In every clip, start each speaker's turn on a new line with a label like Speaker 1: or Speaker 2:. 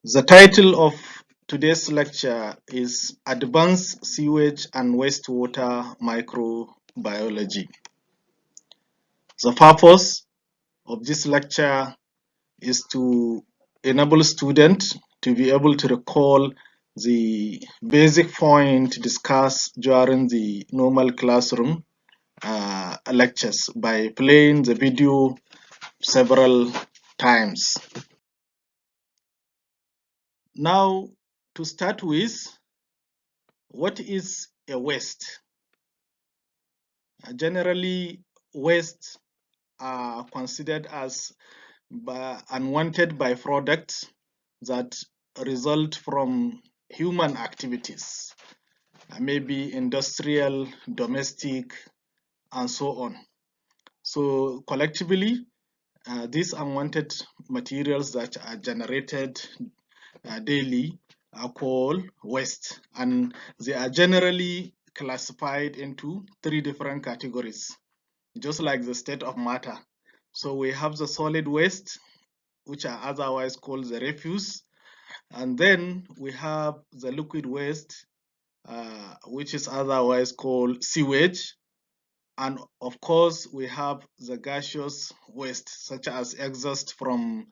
Speaker 1: The title of today's lecture is Advanced Sewage and Wastewater Microbiology. The purpose of this lecture is to enable students to be able to recall the basic point discussed during the normal classroom lectures by playing the video several times. Now, to start with, what is a waste? Generally, wastes are considered as unwanted byproducts that result from human activities, maybe industrial, domestic, and so on. So collectively, these unwanted materials that are generated daily are called waste, and they are generally classified into three different categories, just like the state of matter. So we have the solid waste, which are otherwise called the refuse, and then we have the liquid waste, which is otherwise called sewage, and of course we have the gaseous waste, such as exhaust from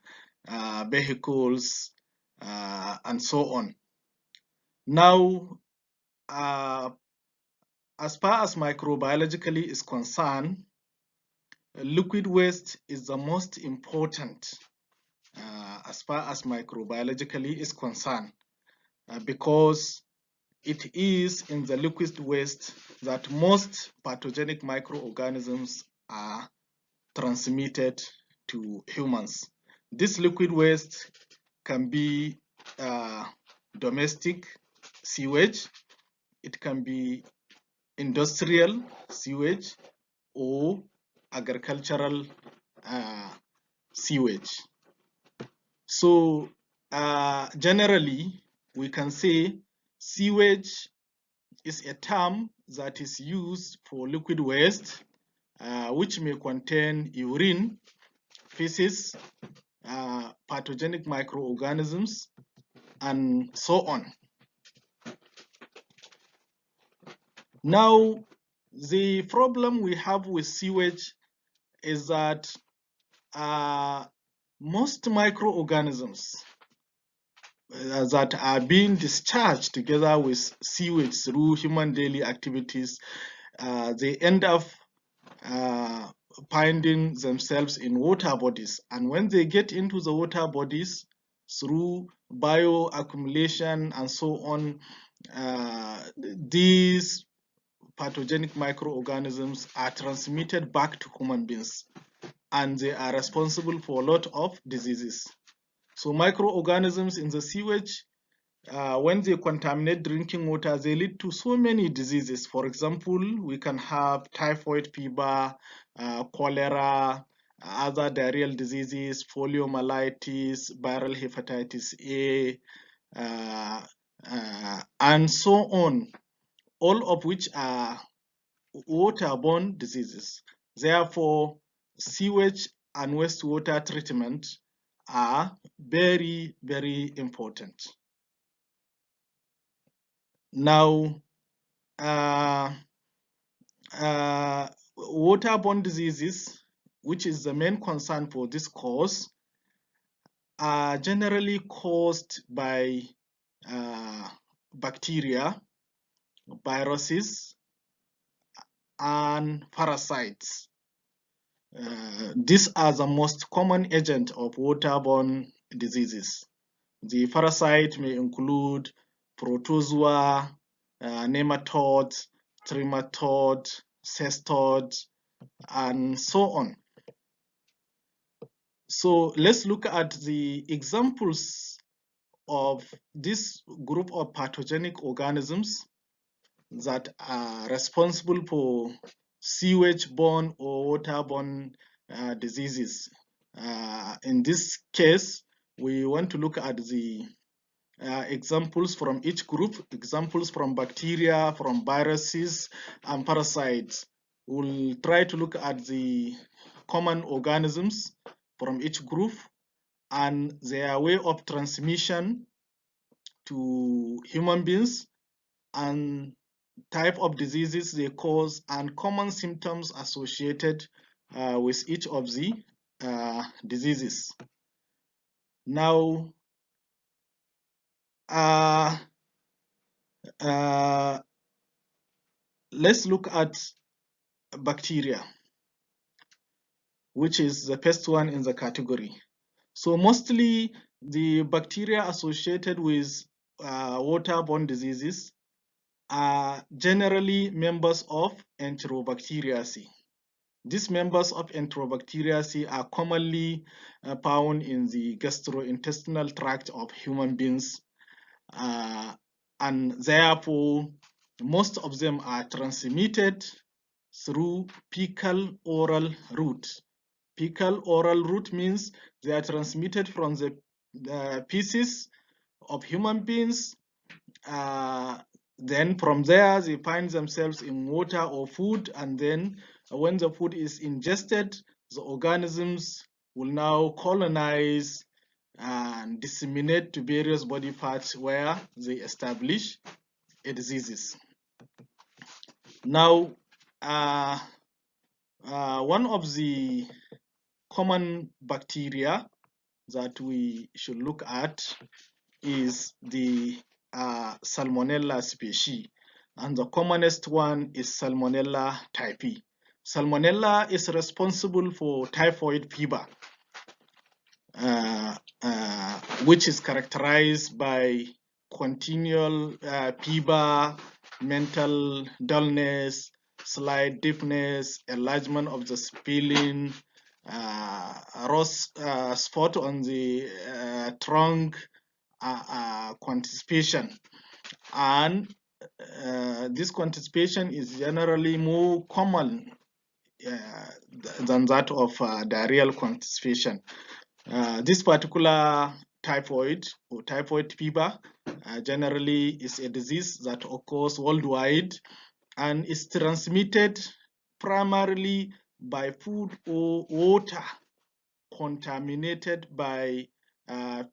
Speaker 1: vehicles and so on. Now, as far as microbiologically is concerned, liquid waste is the most important as far as microbiologically is concerned because it is in the liquid waste that most pathogenic microorganisms are transmitted to humans. This liquid waste can be domestic sewage, it can be industrial sewage, or agricultural sewage. So generally, we can say sewage is a term that is used for liquid waste, which may contain urine, feces, pathogenic microorganisms, and so on. Now, the problem we have with sewage is that most microorganisms that are being discharged together with sewage through human daily activities, they end up finding themselves in water bodies. And when they get into the water bodies through bioaccumulation and so on, these pathogenic microorganisms are transmitted back to human beings, and they are responsible for a lot of diseases. So microorganisms in the sewage, when they contaminate drinking water, they lead to so many diseases. For example, we can have typhoid fever, cholera, other diarrheal diseases, poliomyelitis, viral hepatitis A, and so on, all of which are waterborne diseases. Therefore, sewage and wastewater treatment are very, very important. Now, waterborne diseases, which is the main concern for this course, are generally caused by bacteria, viruses, and parasites. These are the most common agent of waterborne diseases. The parasite may include protozoa, nematodes, trematode, cestode, and so on. So let's look at the examples of this group of pathogenic organisms that are responsible for sewage-borne or waterborne diseases. In this case, we want to look at the examples from each group, examples from bacteria, from viruses, and parasites. We'll try to look at the common organisms from each group and their way of transmission to human beings, and type of diseases they cause, and common symptoms associated with each of the diseases. Now, let's look at bacteria, which is the first one in the category. So mostly the bacteria associated with waterborne diseases are generally members of Enterobacteriaceae. These members of Enterobacteriaceae are commonly found in the gastrointestinal tract of human beings, and therefore most of them are transmitted through fecal oral route. Fecal oral route means they are transmitted from the feces of human beings. Then from there, they find themselves in water or food, and then when the food is ingested, the organisms will now colonize and disseminate to various body parts where they establish a diseases. Now, one of the common bacteria that we should look at is the Salmonella species, and the commonest one is Salmonella typhi. Salmonella is responsible for typhoid fever, which is characterized by continual fever, mental dullness, slight deafness, enlargement of the spleen, spot on the trunk, constipation, and this constipation is generally more common than that of diarrheal constipation. This particular typhoid or typhoid fever generally is a disease that occurs worldwide and is transmitted primarily by food or water contaminated by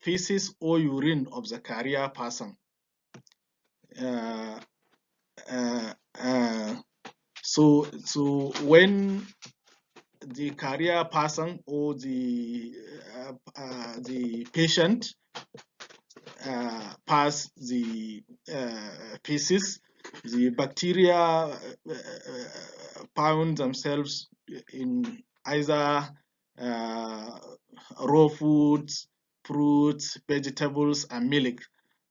Speaker 1: feces or urine of the carrier person. So when the carrier person or the patient pass the feces, the bacteria found themselves in either raw foods, fruits, vegetables, and milk.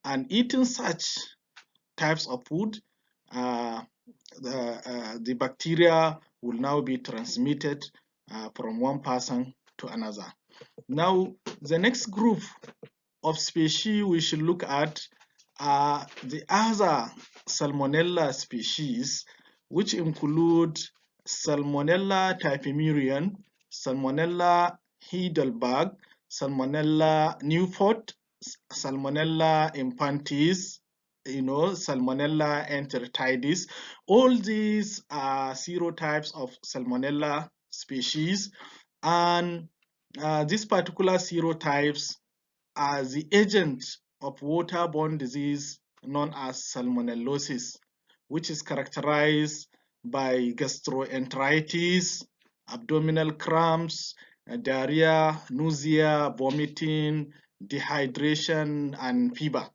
Speaker 1: And eating such types of food, the bacteria will now be transmitted from one person to another. Now, the next group of species we should look at are the other Salmonella species, which include Salmonella typhimurion, Salmonella heidelberg, Salmonella Newport, Salmonella infantis, Salmonella enteritidis. All these are serotypes of Salmonella species, and these particular serotypes are the agent of waterborne disease known as salmonellosis, which is characterized by gastroenteritis, abdominal cramps, diarrhea, nausea, vomiting, dehydration, and fever.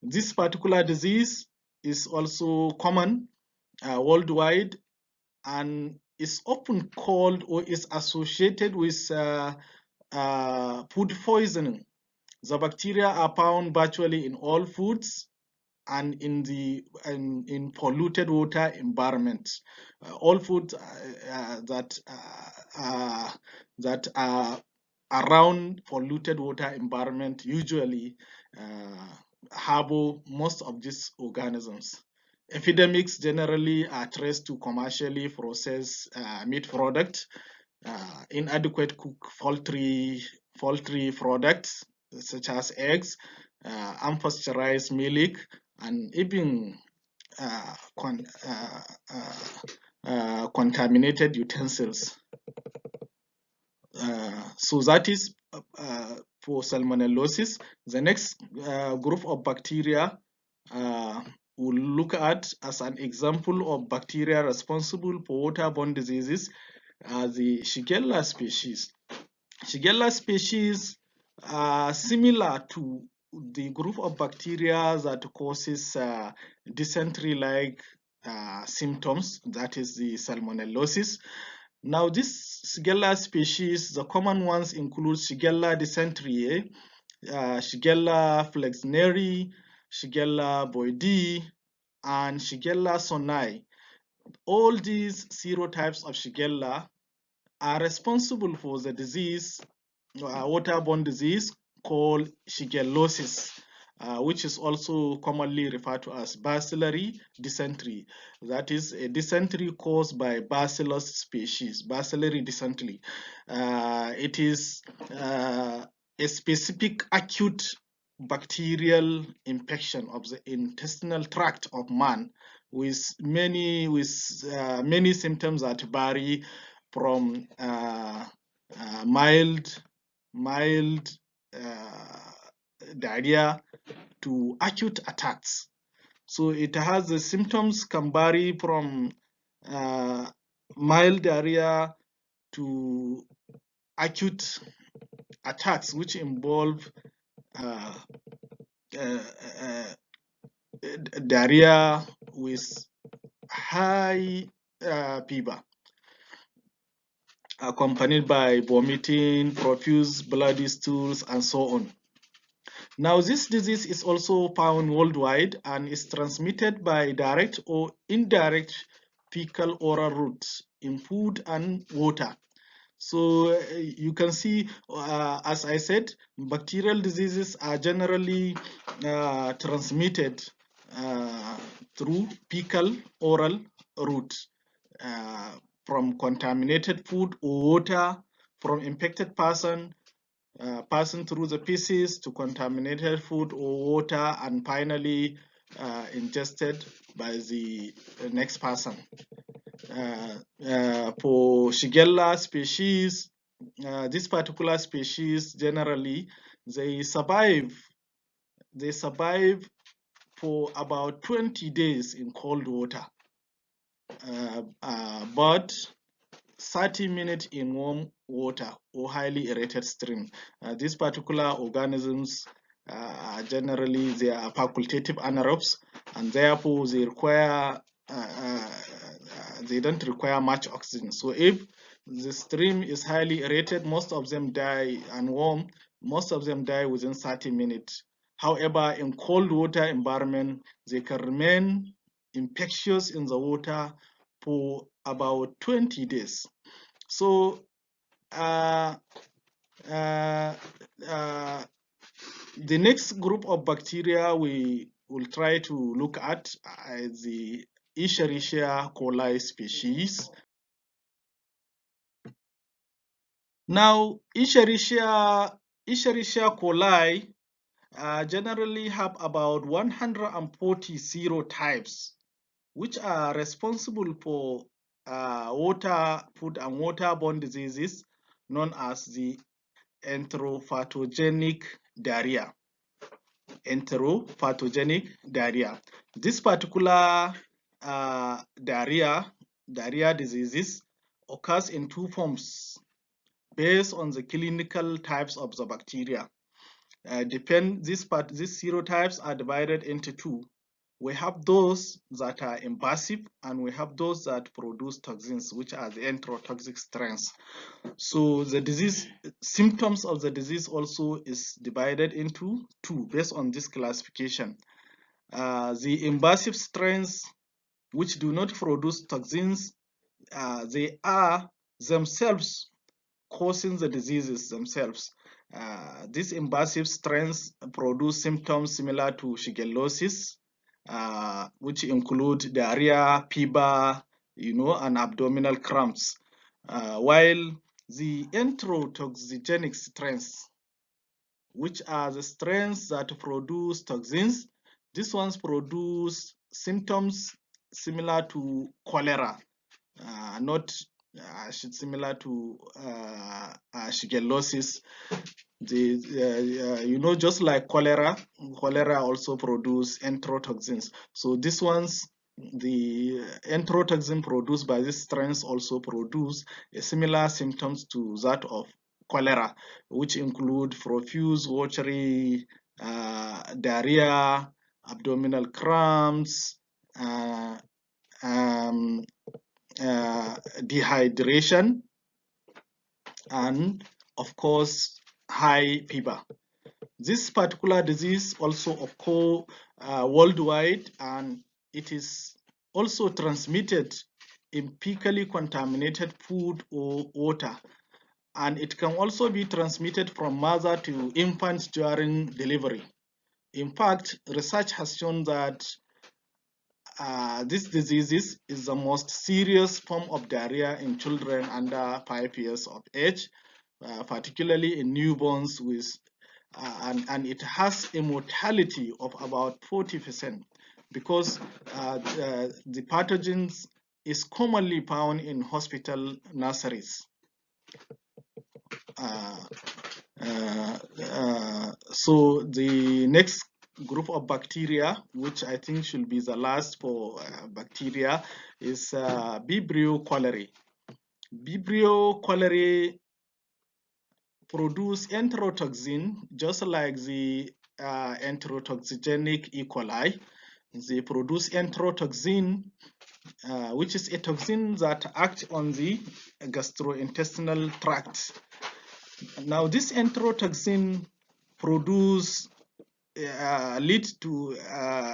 Speaker 1: This particular disease is also common worldwide and is often called or is associated with food poisoning. The bacteria are found virtually in all foods and in polluted water environments. All foods that are around polluted water environment usually harbor most of these organisms. Epidemics generally are traced to commercially processed meat products, inadequate cooked poultry products such as eggs, unpasteurized milk, and even contaminated utensils. So that is for salmonellosis. The next group of bacteria we'll look at as an example of bacteria responsible for waterborne diseases are the Shigella species. Shigella species are similar to the group of bacteria that causes dysentery-like symptoms, that is the salmonellosis. Now, this Shigella species, the common ones include Shigella dysenteriae, Shigella flexneri, Shigella boydii, and Shigella sonnei. All these serotypes of Shigella are responsible for the disease, waterborne disease called shigellosis, which is also commonly referred to as bacillary dysentery. That is a dysentery caused by bacillus species, bacillary dysentery. It is a specific acute bacterial infection of the intestinal tract of man with many symptoms that vary from mild diarrhea to acute attacks. So it has the symptoms can vary from mild diarrhea to acute attacks, which involve diarrhea with high fever, accompanied by vomiting, profuse bloody stools, and so on. Now, this disease is also found worldwide and is transmitted by direct or indirect fecal oral routes in food and water. So you can see, as I said, bacterial diseases are generally transmitted through fecal oral route from contaminated food or water, from infected person passing through the feces to contaminated food or water, and finally ingested by the next person. For Shigella species, this particular species generally they survive for about 20 days in cold water, but 30 minutes in warm water or highly aerated stream. These particular organisms generally they are facultative anaerobes, and therefore they require they don't require much oxygen. So if the stream is highly aerated, most of them die, and warm, most of them die within 30 minutes. However, in cold water environment, they can remain infectious in the water for about 20 days. So the next group of bacteria we will try to look at is the Escherichia coli species. Now, Escherichia coli generally have about 140 serotypes, which are responsible for food and waterborne diseases known as the enteropathogenic diarrhea. This particular diarrhea diseases occurs in two forms based on the clinical types of the bacteria. These serotypes are divided into two. We have those that are invasive, and we have those that produce toxins, which are the enterotoxic strains. So the disease symptoms of the disease also is divided into two based on this classification. The invasive strains, which do not produce toxins, they are themselves causing the diseases themselves. These invasive strains produce symptoms similar to shigellosis, which include diarrhea, fever, and abdominal cramps. While the enterotoxigenic strains, which are the strains that produce toxins, these ones produce symptoms similar to cholera, not similar to shigellosis. You know, just like cholera also produce enterotoxins. So these ones, the enterotoxin produced by these strains also produce similar symptoms to that of cholera, which include profuse watery diarrhea, abdominal cramps, uh, um, dehydration, and of course high fever. This particular disease also occur worldwide, and it is also transmitted in fecally contaminated food or water, and it can also be transmitted from mother to infant during delivery. In fact, research has shown that this disease is the most serious form of diarrhea in children under 5 years of age, particularly in newborns with and it has a mortality of about 40% because the pathogens is commonly found in hospital nurseries. So the next group of bacteria, which I think should be the last for bacteria, is Vibrio cholerae. Vibrio cholerae produce enterotoxin just like the enterotoxigenic E. coli. They produce enterotoxin, which is a toxin that acts on the gastrointestinal tract. Now, this enterotoxin produce lead to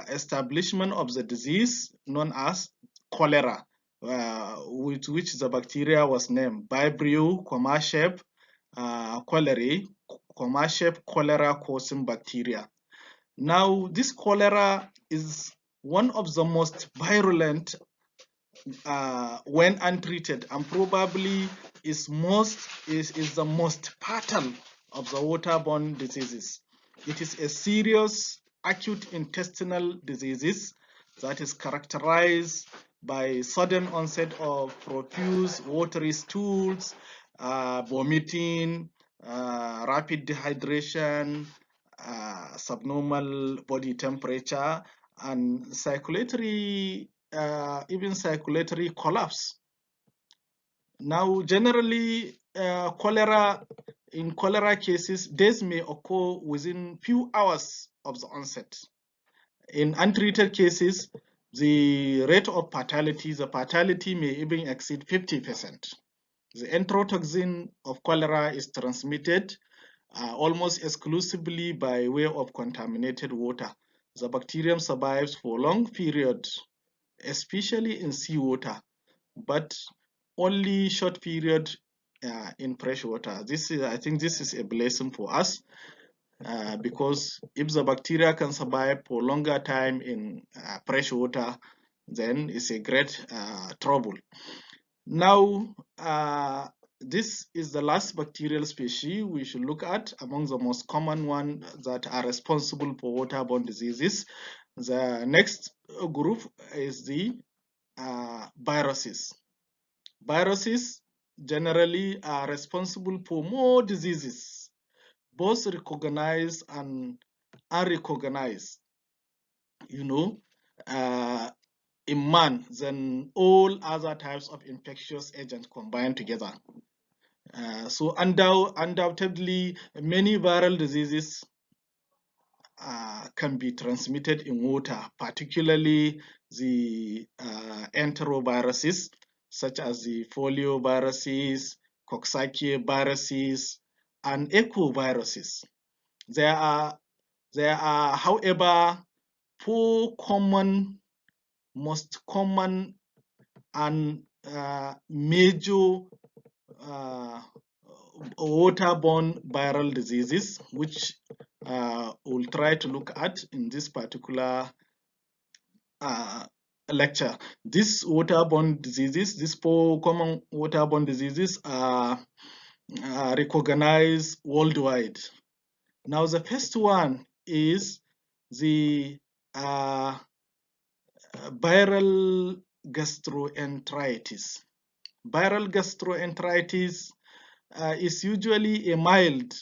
Speaker 1: establishment of the disease known as cholera, with which the bacteria was named Vibrio cholerae, cholera causing bacteria. Now, this cholera is one of the most virulent when untreated, and probably is the most fatal of the waterborne diseases. It is a serious acute intestinal disease that is characterized by sudden onset of profuse watery stools, vomiting, rapid dehydration, subnormal body temperature, and circulatory even circulatory collapse. Now, generally, in cholera cases, deaths may occur within few hours of the onset. In untreated cases, the rate of fatality may even exceed 50%. The enterotoxin of cholera is transmitted almost exclusively by way of contaminated water. The bacterium survives for long periods, especially in seawater, but only short period in fresh water. I think this is a blessing for us because if the bacteria can survive for longer time in fresh water, then it's a great trouble. Now, this is the last bacterial species we should look at among the most common ones that are responsible for waterborne diseases. The next group is the viruses. Viruses generally are responsible for more diseases, both recognized and unrecognized, you know, in man than all other types of infectious agents combined together. So undoubtedly, many viral diseases can be transmitted in water, particularly the enteroviruses, such as the folioviruses, coxsackie viruses, and ecoviruses. There are, however, four most common and major waterborne viral diseases, which we'll try to look at in this particular lecture. These four common waterborne diseases are recognized worldwide. Now, the first one is the viral gastroenteritis. Viral gastroenteritis is usually a mild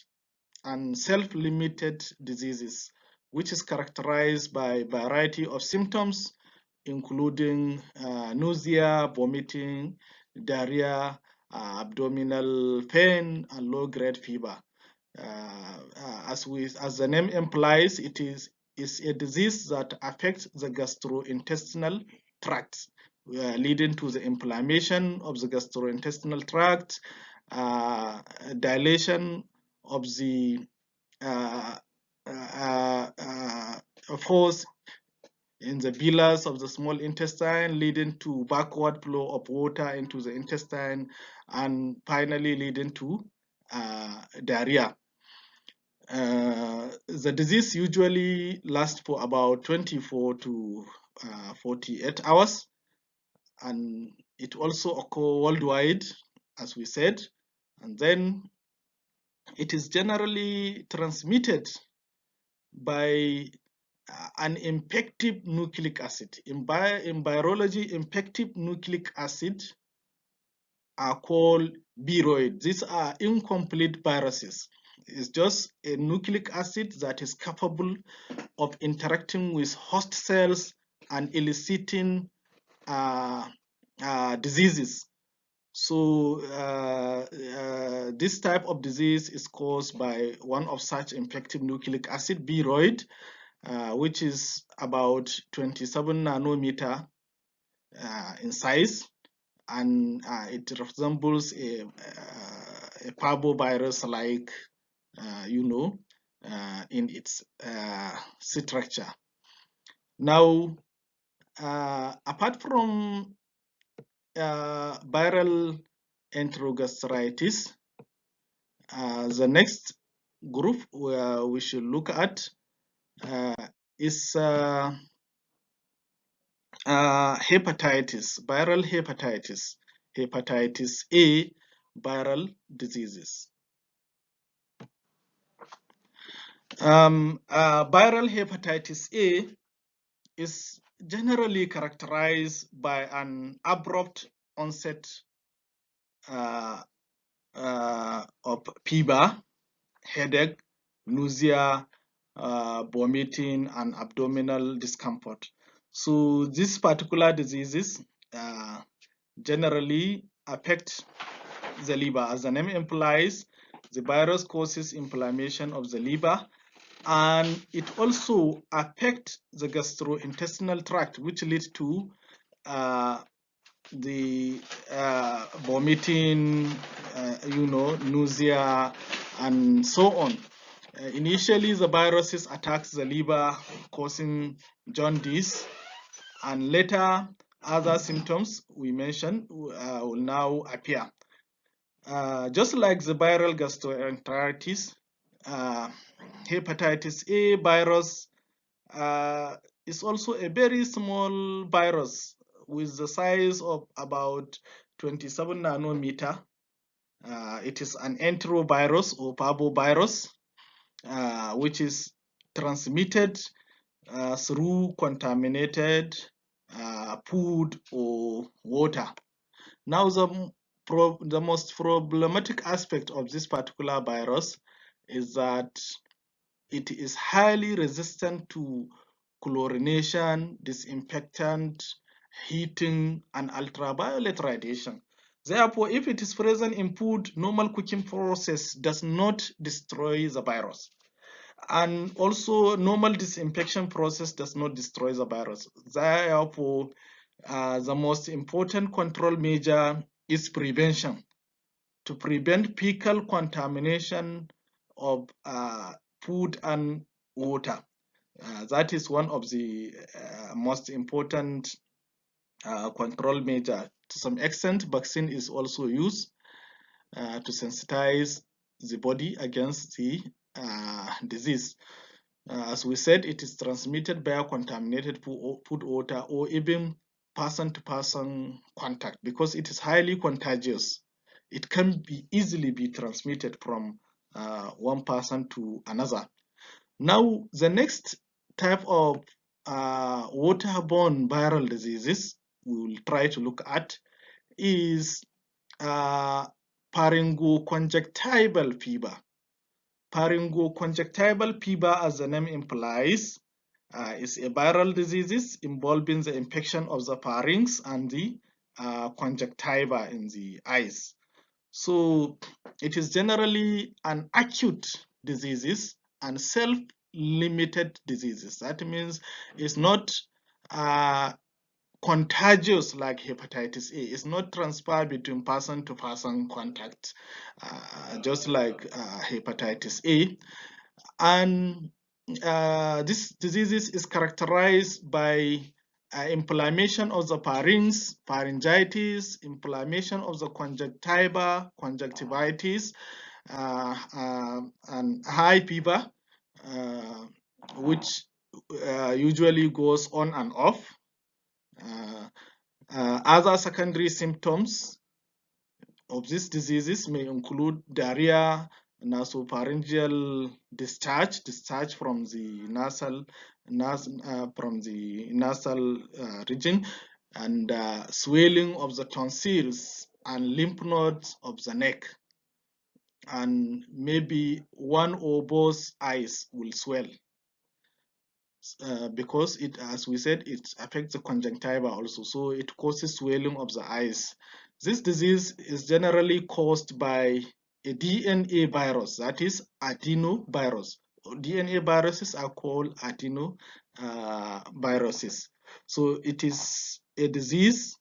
Speaker 1: and self-limited diseases, which is characterized by a variety of symptoms, including nausea, vomiting, diarrhea, abdominal pain, and low-grade fever. As the name implies, it is a disease that affects the gastrointestinal tract, leading to the inflammation of the gastrointestinal tract, dilation of the uh, force in the villas of the small intestine, leading to backward flow of water into the intestine, and finally leading to diarrhea. The disease usually lasts for about 24 to 48 hours, and it also occurs worldwide, as we said, and then it is generally transmitted by an infective nucleic acid. In virology, infective nucleic acid are called viroid. These are incomplete viruses. It's just a nucleic acid that is capable of interacting with host cells and eliciting diseases. So this type of disease is caused by one of such infective nucleic acid, viroid, which is about 27 nanometer in size, and it resembles a parvovirus-like, in its structure. Now, apart from viral enterogastritis, the next group we should look at is hepatitis, viral hepatitis, hepatitis A viral diseases. Viral hepatitis A is generally characterized by an abrupt onset of fever, headache, nausea, vomiting, and abdominal discomfort. So these particular diseases generally affect the liver. As the name implies, the virus causes inflammation of the liver, and it also affects the gastrointestinal tract, which leads to the vomiting, nausea, and so on. Initially, the viruses attack the liver, causing jaundice, and later other symptoms we mentioned will now appear. Just like the viral gastroenteritis, hepatitis A virus is also a very small virus with the size of about 27 nanometer. It is an enterovirus or parvovirus, which is transmitted through contaminated food or water. Now, the most problematic aspect of this particular virus is that it is highly resistant to chlorination, disinfectant, heating, and ultraviolet radiation. Therefore, if it is present in food, normal cooking process does not destroy the virus. And also, normal disinfection process does not destroy the virus. Therefore, the most important control measure is prevention, to prevent fecal contamination of food and water. That is one of the most important control measure. To some extent, vaccine is also used to sensitize the body against the disease. As we said, it is transmitted via contaminated food, water, or even person-to-person contact, because it is highly contagious. It can easily be transmitted from one person to another. Now, the next type of waterborne viral diseases we will try to look at is pharyngoconjunctival fever. Pharyngoconjunctival fever, as the name implies, is a viral disease involving the infection of the pharynx and the conjunctiva in the eyes. So it is generally an acute disease and self-limited diseases. That means it's not contagious like hepatitis A. It's not transferred between person to person contact, just like hepatitis A. And this disease is characterized by inflammation of the pharynx, pharyngitis, inflammation of the conjunctiva, conjunctivitis, and high fever, which usually goes on and off. Other secondary symptoms of these diseases may include diarrhea, nasopharyngeal discharge from the nasal region, and swelling of the tonsils and lymph nodes of the neck, and maybe one or both eyes will swell. Because it, as we said, it affects the conjunctiva also, so it causes swelling of the eyes. This disease is generally caused by a DNA virus, that is adenovirus. DNA viruses are called adenoviruses. So it is a disease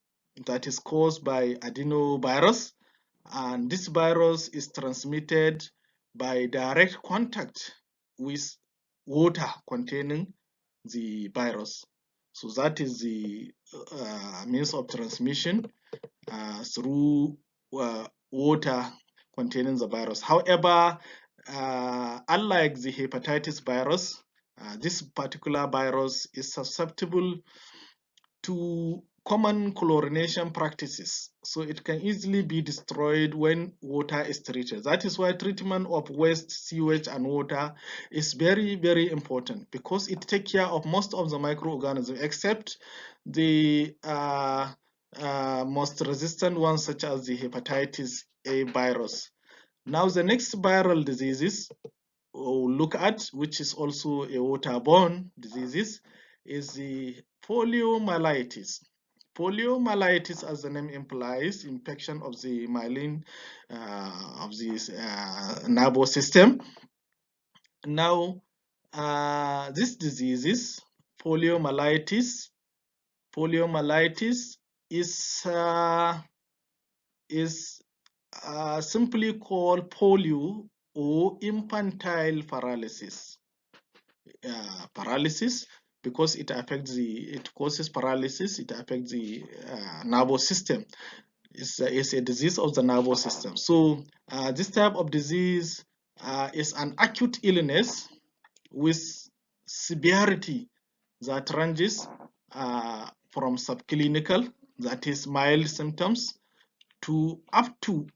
Speaker 1: that is caused by adenovirus, and this virus is transmitted by direct contact with water containing the virus. So that is the means of transmission through water containing the virus. However, unlike the hepatitis virus, this particular virus is susceptible to common chlorination practices, so it can easily be destroyed when water is treated. That is why treatment of waste, sewage, and water is very, very important, because it takes care of most of the microorganisms except the most resistant ones, such as the hepatitis A virus. Now, the next viral diseases we'll look at, which is also a waterborne disease, is the poliomyelitis. Poliomyelitis, as the name implies, infection of the myelin of the nervous system. Now, this disease, poliomyelitis is simply called polio or infantile paralysis. Paralysis, because it causes paralysis, it affects the nervous system. It's a disease of the nervous system. So this type of disease is an acute illness with severity that ranges from subclinical, that is mild symptoms, to up to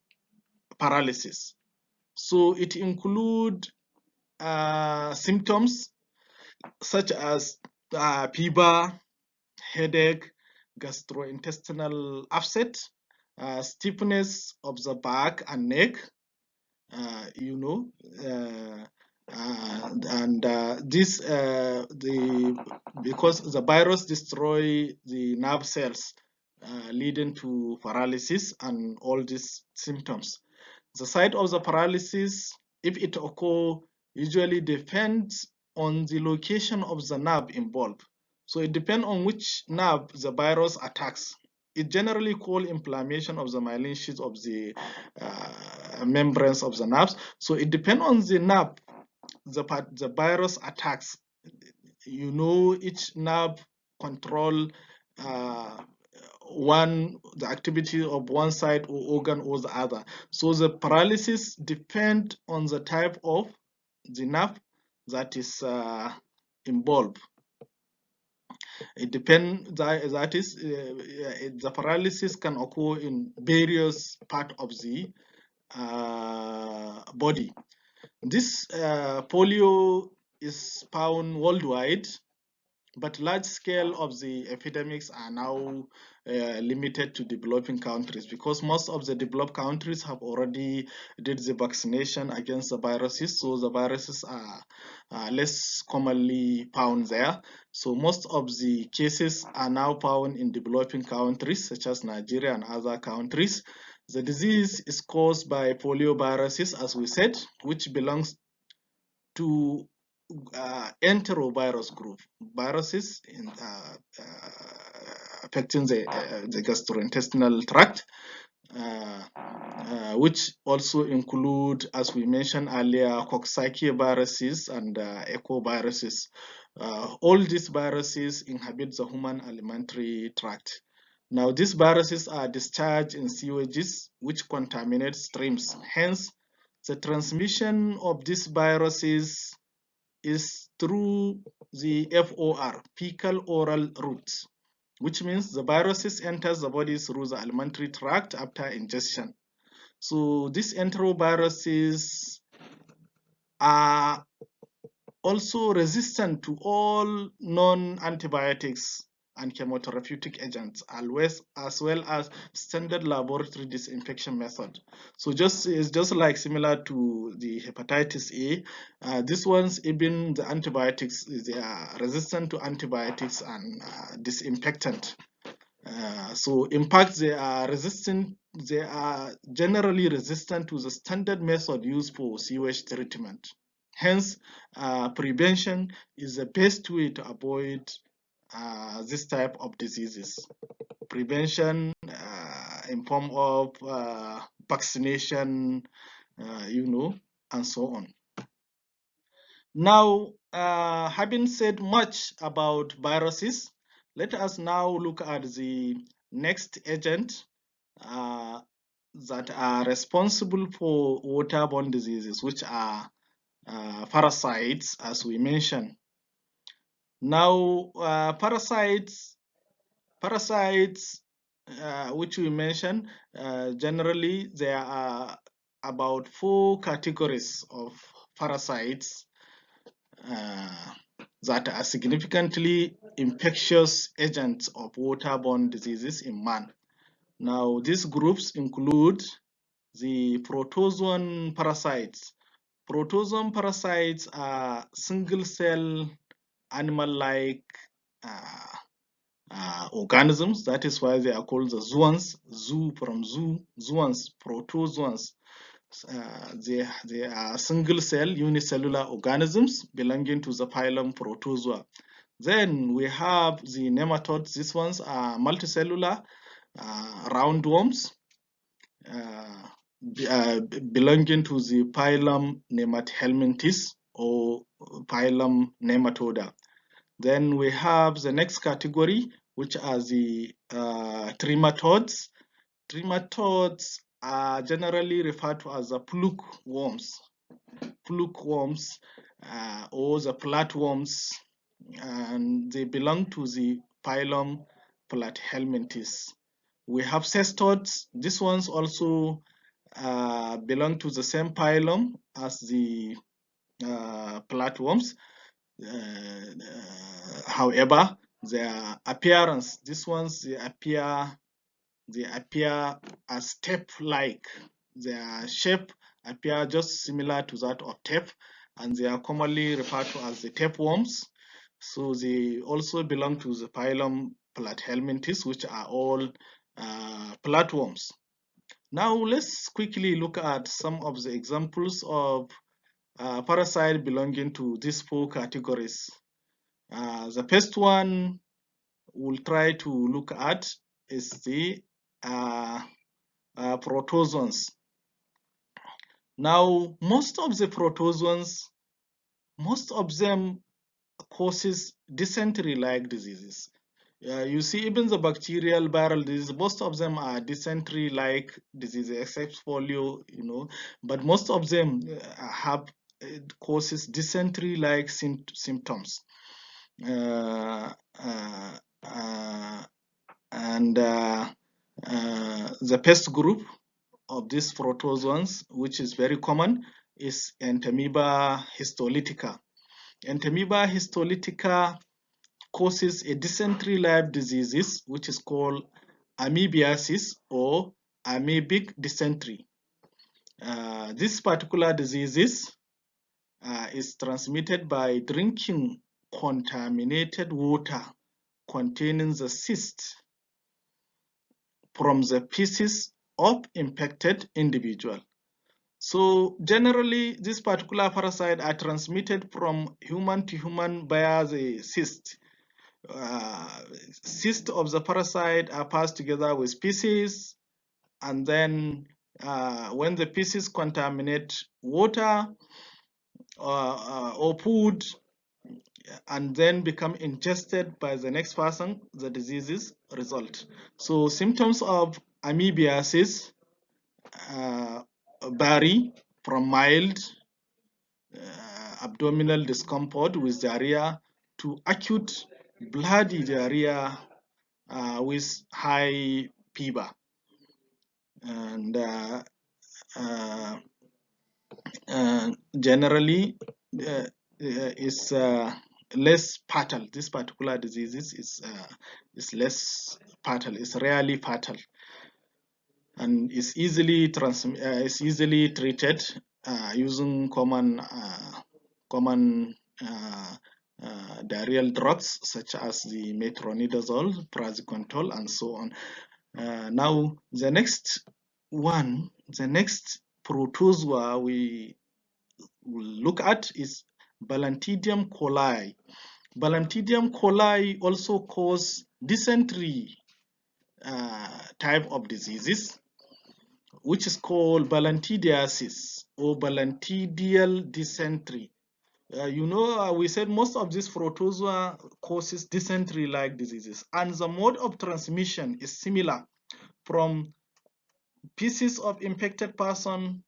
Speaker 1: paralysis. So it includes symptoms such as fever, headache, gastrointestinal upset, stiffness of the back and neck, and this because the virus destroy the nerve cells, leading to paralysis and all these symptoms. The site of the paralysis, if it occurs, usually depends on the location of the nerve involved. So it depends on which nerve the virus attacks. It generally called inflammation of the myelin sheath of the membranes of the nerves. So it depends on the nerve the virus attacks. Each nerve control the activity of one side or organ or the other. So the paralysis depends on the type of the nerve that is involved. It depends, that is, the paralysis can occur in various parts of the body. This polio is found worldwide, but large scale of the epidemics are now limited to developing countries, because most of the developed countries have already did the vaccination against the viruses, so the viruses are less commonly found there. So most of the cases are now found in developing countries such as Nigeria and other countries. The disease is caused by polioviruses, as we said, which belongs to enterovirus group, viruses affecting the gastrointestinal tract, which also include, as we mentioned earlier, Coxsackie viruses and ecoviruses. All these viruses inhabit the human alimentary tract. Now, these viruses are discharged in sewages, which contaminate streams. Hence, the transmission of these viruses is through the FOR, fecal oral route, which means the viruses enters the body through the alimentary tract after ingestion. So these enteroviruses are also resistant to all non-antibiotics and chemotherapeutic agents, as well as standard laboratory disinfection method. So it's just like similar to the hepatitis A. These ones, even the antibiotics, they are resistant to antibiotics and disinfectant. So in fact, they are generally resistant to the standard method used for sewage treatment. Hence, prevention is the best way to avoid this type of diseases. Prevention in form of vaccination, and so on. Now, having said much about viruses, let us now look at the next agent that are responsible for waterborne diseases, which are parasites, as we mentioned. Now, parasites, which we mentioned, generally there are about 4 categories of parasites that are significantly infectious agents of waterborne diseases in man. Now, these groups include the protozoan parasites. Protozoan parasites are single-cell animal-like organisms. That is why they are called the zoans. Zoans, protozoans. They are single-cell unicellular organisms belonging to the phylum Protozoa. Then we have the nematodes. These ones are multicellular roundworms belonging to the phylum Nemathelminths or phylum Nematoda. Then we have the next category, which are the trematodes. Trematodes are generally referred to as the fluke worms or the flatworms, and they belong to the phylum Platyhelminthes. We have cestodes. These ones also belong to the same phylum as the flatworms. However, their appearance, these ones, they appear as tape-like. Their shape appear just similar to that of tape, and they are commonly referred to as the tapeworms. So they also belong to the phylum Platyhelminthes, which are all flatworms. Now let's quickly look at some of the examples of parasites belonging to these 4 categories. The first one we'll try to look at is the protozoans. Now, most of the protozoans, most of them causes dysentery-like diseases. You see, even the bacterial viral disease, most of them are dysentery-like diseases, except polio, but most of them have causes dysentery-like symptoms. And the pest group of these protozoans, which is very common, is Entamoeba histolytica. Entamoeba histolytica causes a dysentery-like diseases, which is called amoebiasis or amoebic dysentery. This particular disease is transmitted by drinking contaminated water containing the cyst from the feces of infected individual. So generally, this particular parasite are transmitted from human to human via the cyst. Cyst of the parasite are passed together with feces, and then when the feces contaminate water or food, and then become ingested by the next person, the diseases result. So symptoms of amoebiasis vary from mild abdominal discomfort with diarrhea to acute bloody diarrhea with high fever. And generally is less fatal. This particular disease is less fatal. It's rarely fatal, and is easily treated using common diarrheal drugs such as the metronidazole, praziquantel, and so on. Now the next protozoa we will look at is Balantidium coli. Balantidium coli also cause dysentery type of diseases, which is called balantidiasis or balantidial dysentery. We said most of these protozoa causes dysentery-like diseases, and the mode of transmission is similar from feces of infected person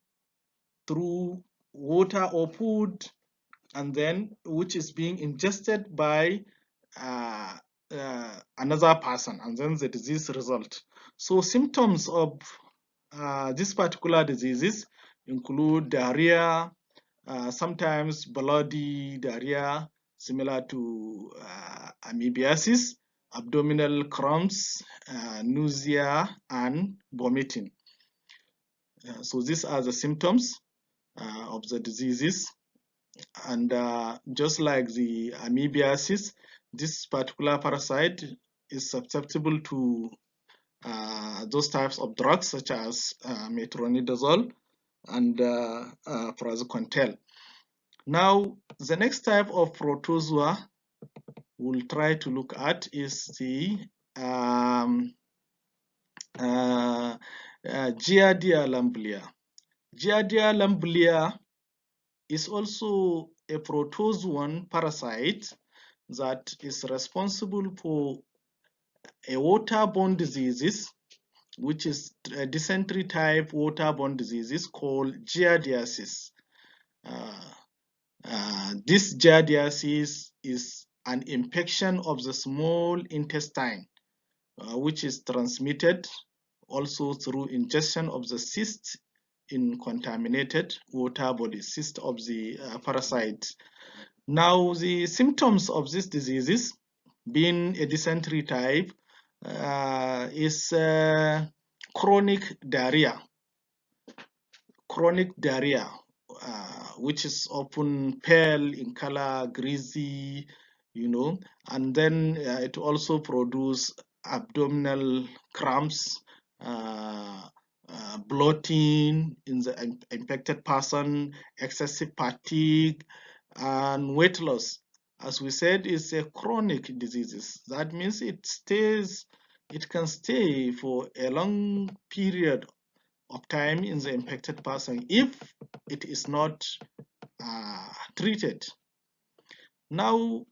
Speaker 1: through water or food, and then which is being ingested by another person, and then the disease result. So symptoms of this particular diseases include diarrhea, sometimes bloody diarrhea similar to amoebiasis, abdominal cramps, nausea, and vomiting. So these are the symptoms of the diseases. And just like the amoebiasis, this particular parasite is susceptible to those types of drugs such as metronidazole and praziquantel. Now, the next type of protozoa we'll try to look at is the Giardia lamblia. Giardia lamblia is also a protozoan parasite that is responsible for a waterborne diseases, which is a dysentery type waterborne diseases called giardiasis. This giardiasis is an infection of the small intestine, which is transmitted also through ingestion of the cyst in contaminated water bodies, cyst of the parasite. Now, the symptoms of these diseases, being a dysentery type, is chronic diarrhea. Chronic diarrhea, which is often pale in color, greasy, and then it also produces abdominal cramps, bloating in the infected person, excessive fatigue, and weight loss. As we said, it's a chronic disease. That means it can stay for a long period of time in the infected person if it is not treated. Now,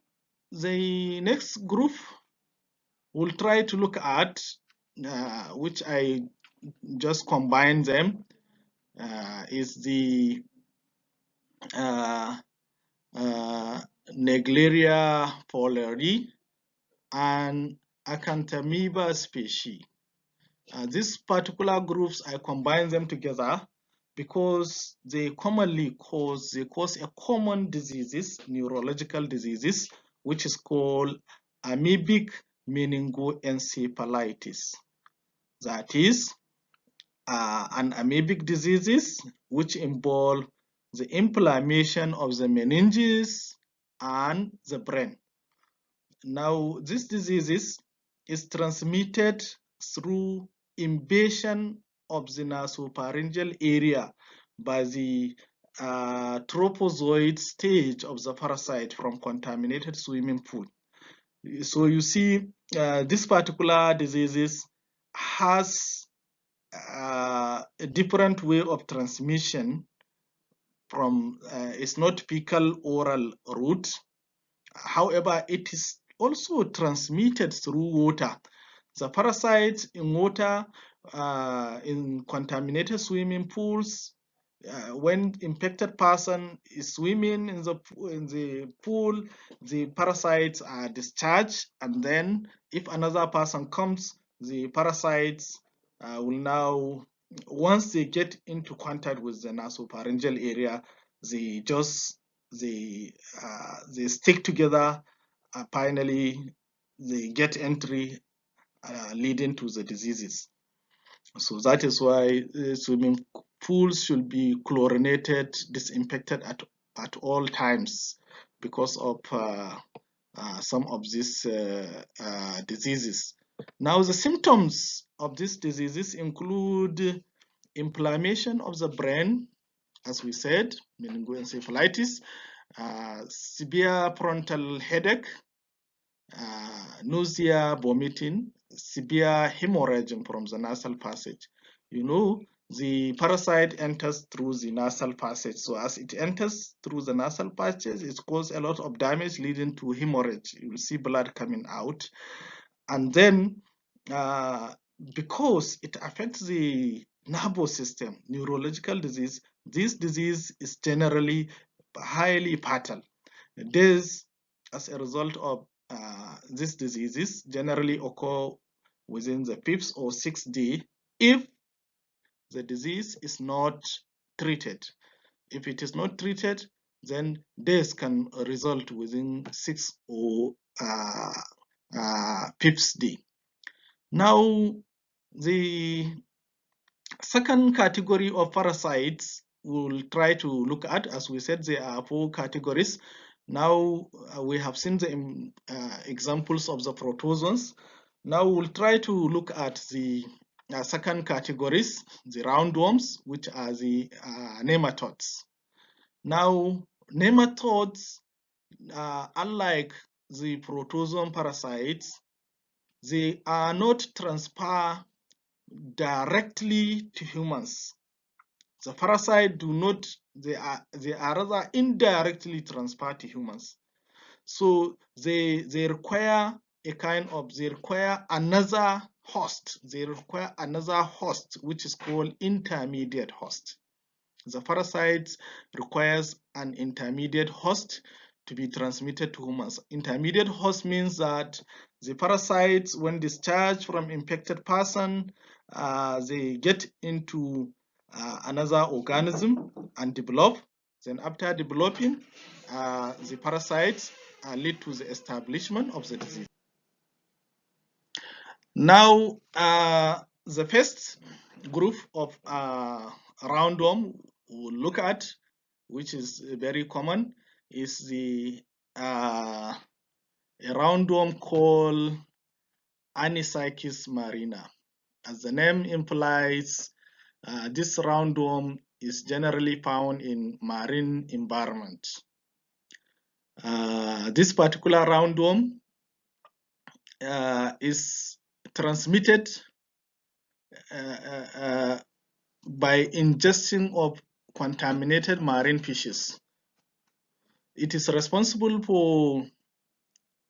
Speaker 1: the next group we'll try to look at, which I just combine them, is the Naegleria fowleri and Acanthamoeba species. These particular groups, I combine them together because they cause a common diseases, neurological diseases, which is called amoebic meningoencephalitis. That is an amoebic diseases which involve the inflammation of the meninges and the brain. Now, this disease is transmitted through invasion of the nasopharyngeal area by the tropozoid stage of the parasite from contaminated swimming pool. So you see, this particular disease has a different way of transmission from it's not fecal oral route. However, it is also transmitted through water. The parasites in water, in contaminated swimming pools, when infected person is swimming in the pool, the parasites are discharged, and then if another person comes, the parasites will now, once they get into contact with the nasopharyngeal area, they just they stick together. Finally, they get entry, leading to the diseases. So that is why swimming pools should be chlorinated, disinfected at all times because of some of these diseases. Now, the symptoms of these diseases include inflammation of the brain, as we said, meningoencephalitis, severe frontal headache, nausea, vomiting, severe hemorrhage from the nasal passage. You know, the parasite enters through the nasal passage. So as it enters through the nasal passage, it causes a lot of damage leading to hemorrhage. You will see blood coming out. And then because it affects the nervous system, neurological disease, this disease is generally highly fatal. Deaths as a result of these diseases generally occur within the 5th or 6th day if the disease is not treated. If it is not treated, then death can result within 6th or 5th day. Now, the second category of parasites we'll try to look at, as we said, there are 4 categories. Now we have seen the examples of the protozoans. Now we'll try to look at the second categories, the roundworms, which are the nematodes. Now, nematodes, unlike the protozoan parasites, they are not transferred directly to humans. The parasite do not, they are rather indirectly transferred to humans. So they require they require another host. They require another host, which is called intermediate host. The parasite requires an intermediate host to be transmitted to humans. Intermediate host means that the parasites, when discharged from infected person, they get into another organism and develop. Then after developing, the parasites lead to the establishment of the disease. Now, the first group of roundworm we'll look at, which is very common, is the a roundworm called Anisakis marina. As the name implies, this roundworm is generally found in marine environment. This particular roundworm is transmitted by ingestion of contaminated marine fishes. It is responsible for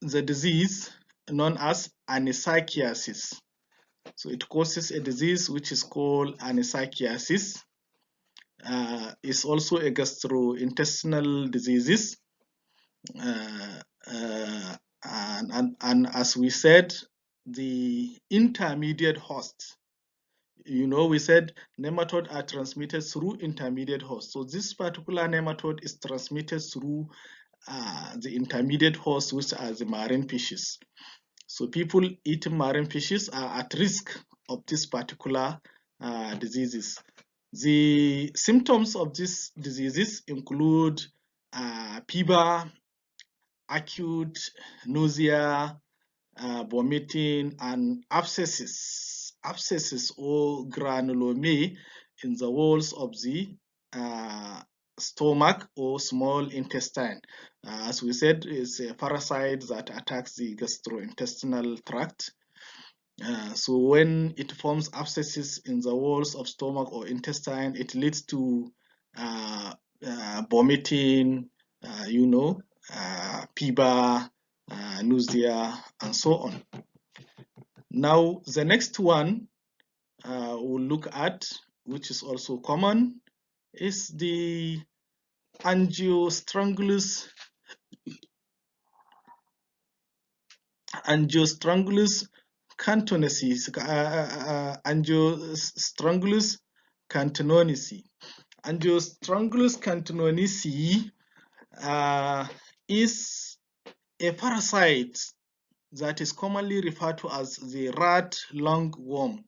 Speaker 1: the disease known as anisakiasis. So it causes a disease which is called anisakiasis. It's also a gastrointestinal disease. And as we said, the intermediate host, you know, we said nematodes are transmitted through intermediate hosts. So this particular nematode is transmitted through the intermediate host, which are the marine fishes. So people eating marine fishes are at risk of this particular diseases. The symptoms of these diseases include fever, acute nausea, vomiting, and abscesses or granulomae in the walls of the stomach or small intestine. As we said, it's a parasite that attacks the gastrointestinal tract. So when it forms abscesses in the walls of stomach or intestine, it leads to vomiting, fever, nausea, and so on. Now, the next one we'll look at, which is also common, is the Angiostrangulus cantonensis. Angiostrangulus cantonensis. Angiostrangulus cantonensis is a parasite that is commonly referred to as the rat lungworm.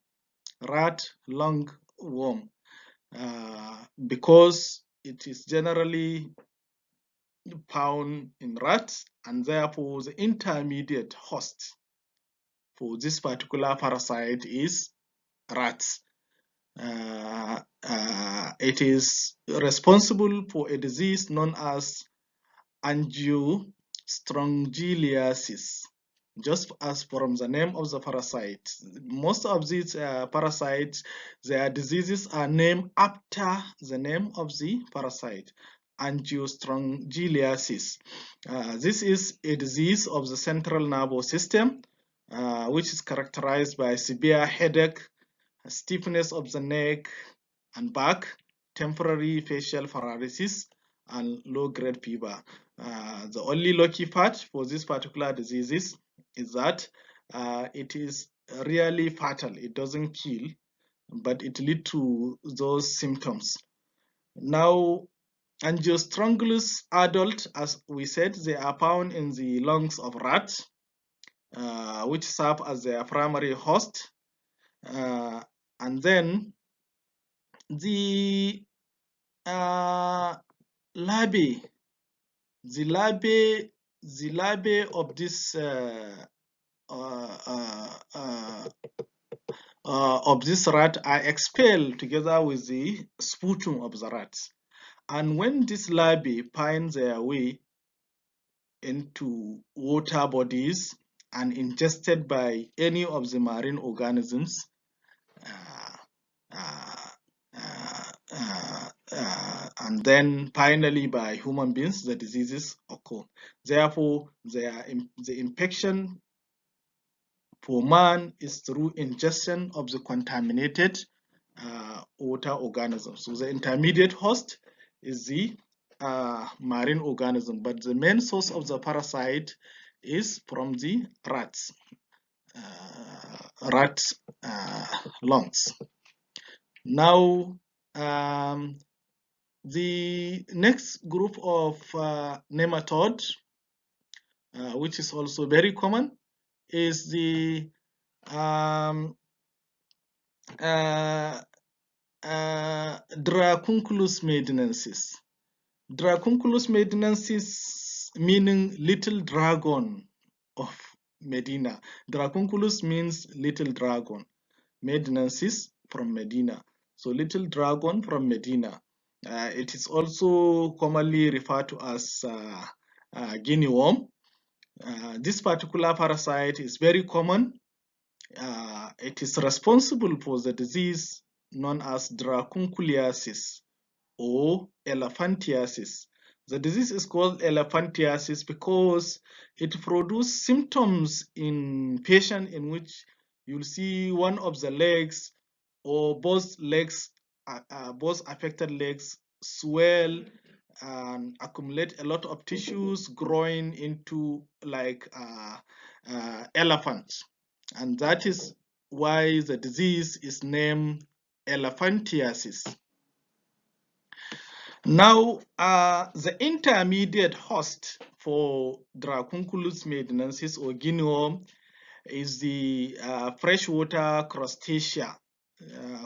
Speaker 1: Because it is generally found in rats, and therefore the intermediate host for this particular parasite is rats. It is responsible for a disease known as angiostrongyliosis, just as from the name of the parasite. Most of these parasites, their diseases are named after the name of the parasite. Angiostrongyliosis. This is a disease of the central nervous system, which is characterized by severe headache, stiffness of the neck and back, temporary facial paralysis, and low-grade fever. The only lucky part for this particular disease is that it is really fatal. It doesn't kill, but it leads to those symptoms. Now, Angiostrongylus adult, as we said, they are found in the lungs of rats, which serve as their primary host. And then the larvae of this rat are expelled together with the sputum of the rats. And when these larvae find their way into water bodies and ingested by any of the marine organisms, and then finally by human beings, the diseases occur. Therefore, the infection for man is through ingestion of the contaminated water organism. So the intermediate host is the marine organism, but the main source of the parasite is from the rats lungs. Now, the next group of nematode, which is also very common, is the Dracunculus medinensis. Dracunculus medinensis meaning little dragon of Medina. Dracunculus means little dragon. Medinensis from Medina. So little dragon from Medina. It is also commonly referred to as guinea worm. This particular parasite is very common. It is responsible for the disease known as dracunculiasis or elephantiasis. The disease is called elephantiasis because it produces symptoms in patients in which you'll see one of the legs or both affected legs swell and accumulate a lot of tissues growing into like elephants. And that is why the disease is named elephantiasis. Now, the intermediate host for Dracunculus medinensis or guinea worm is the freshwater crustacea,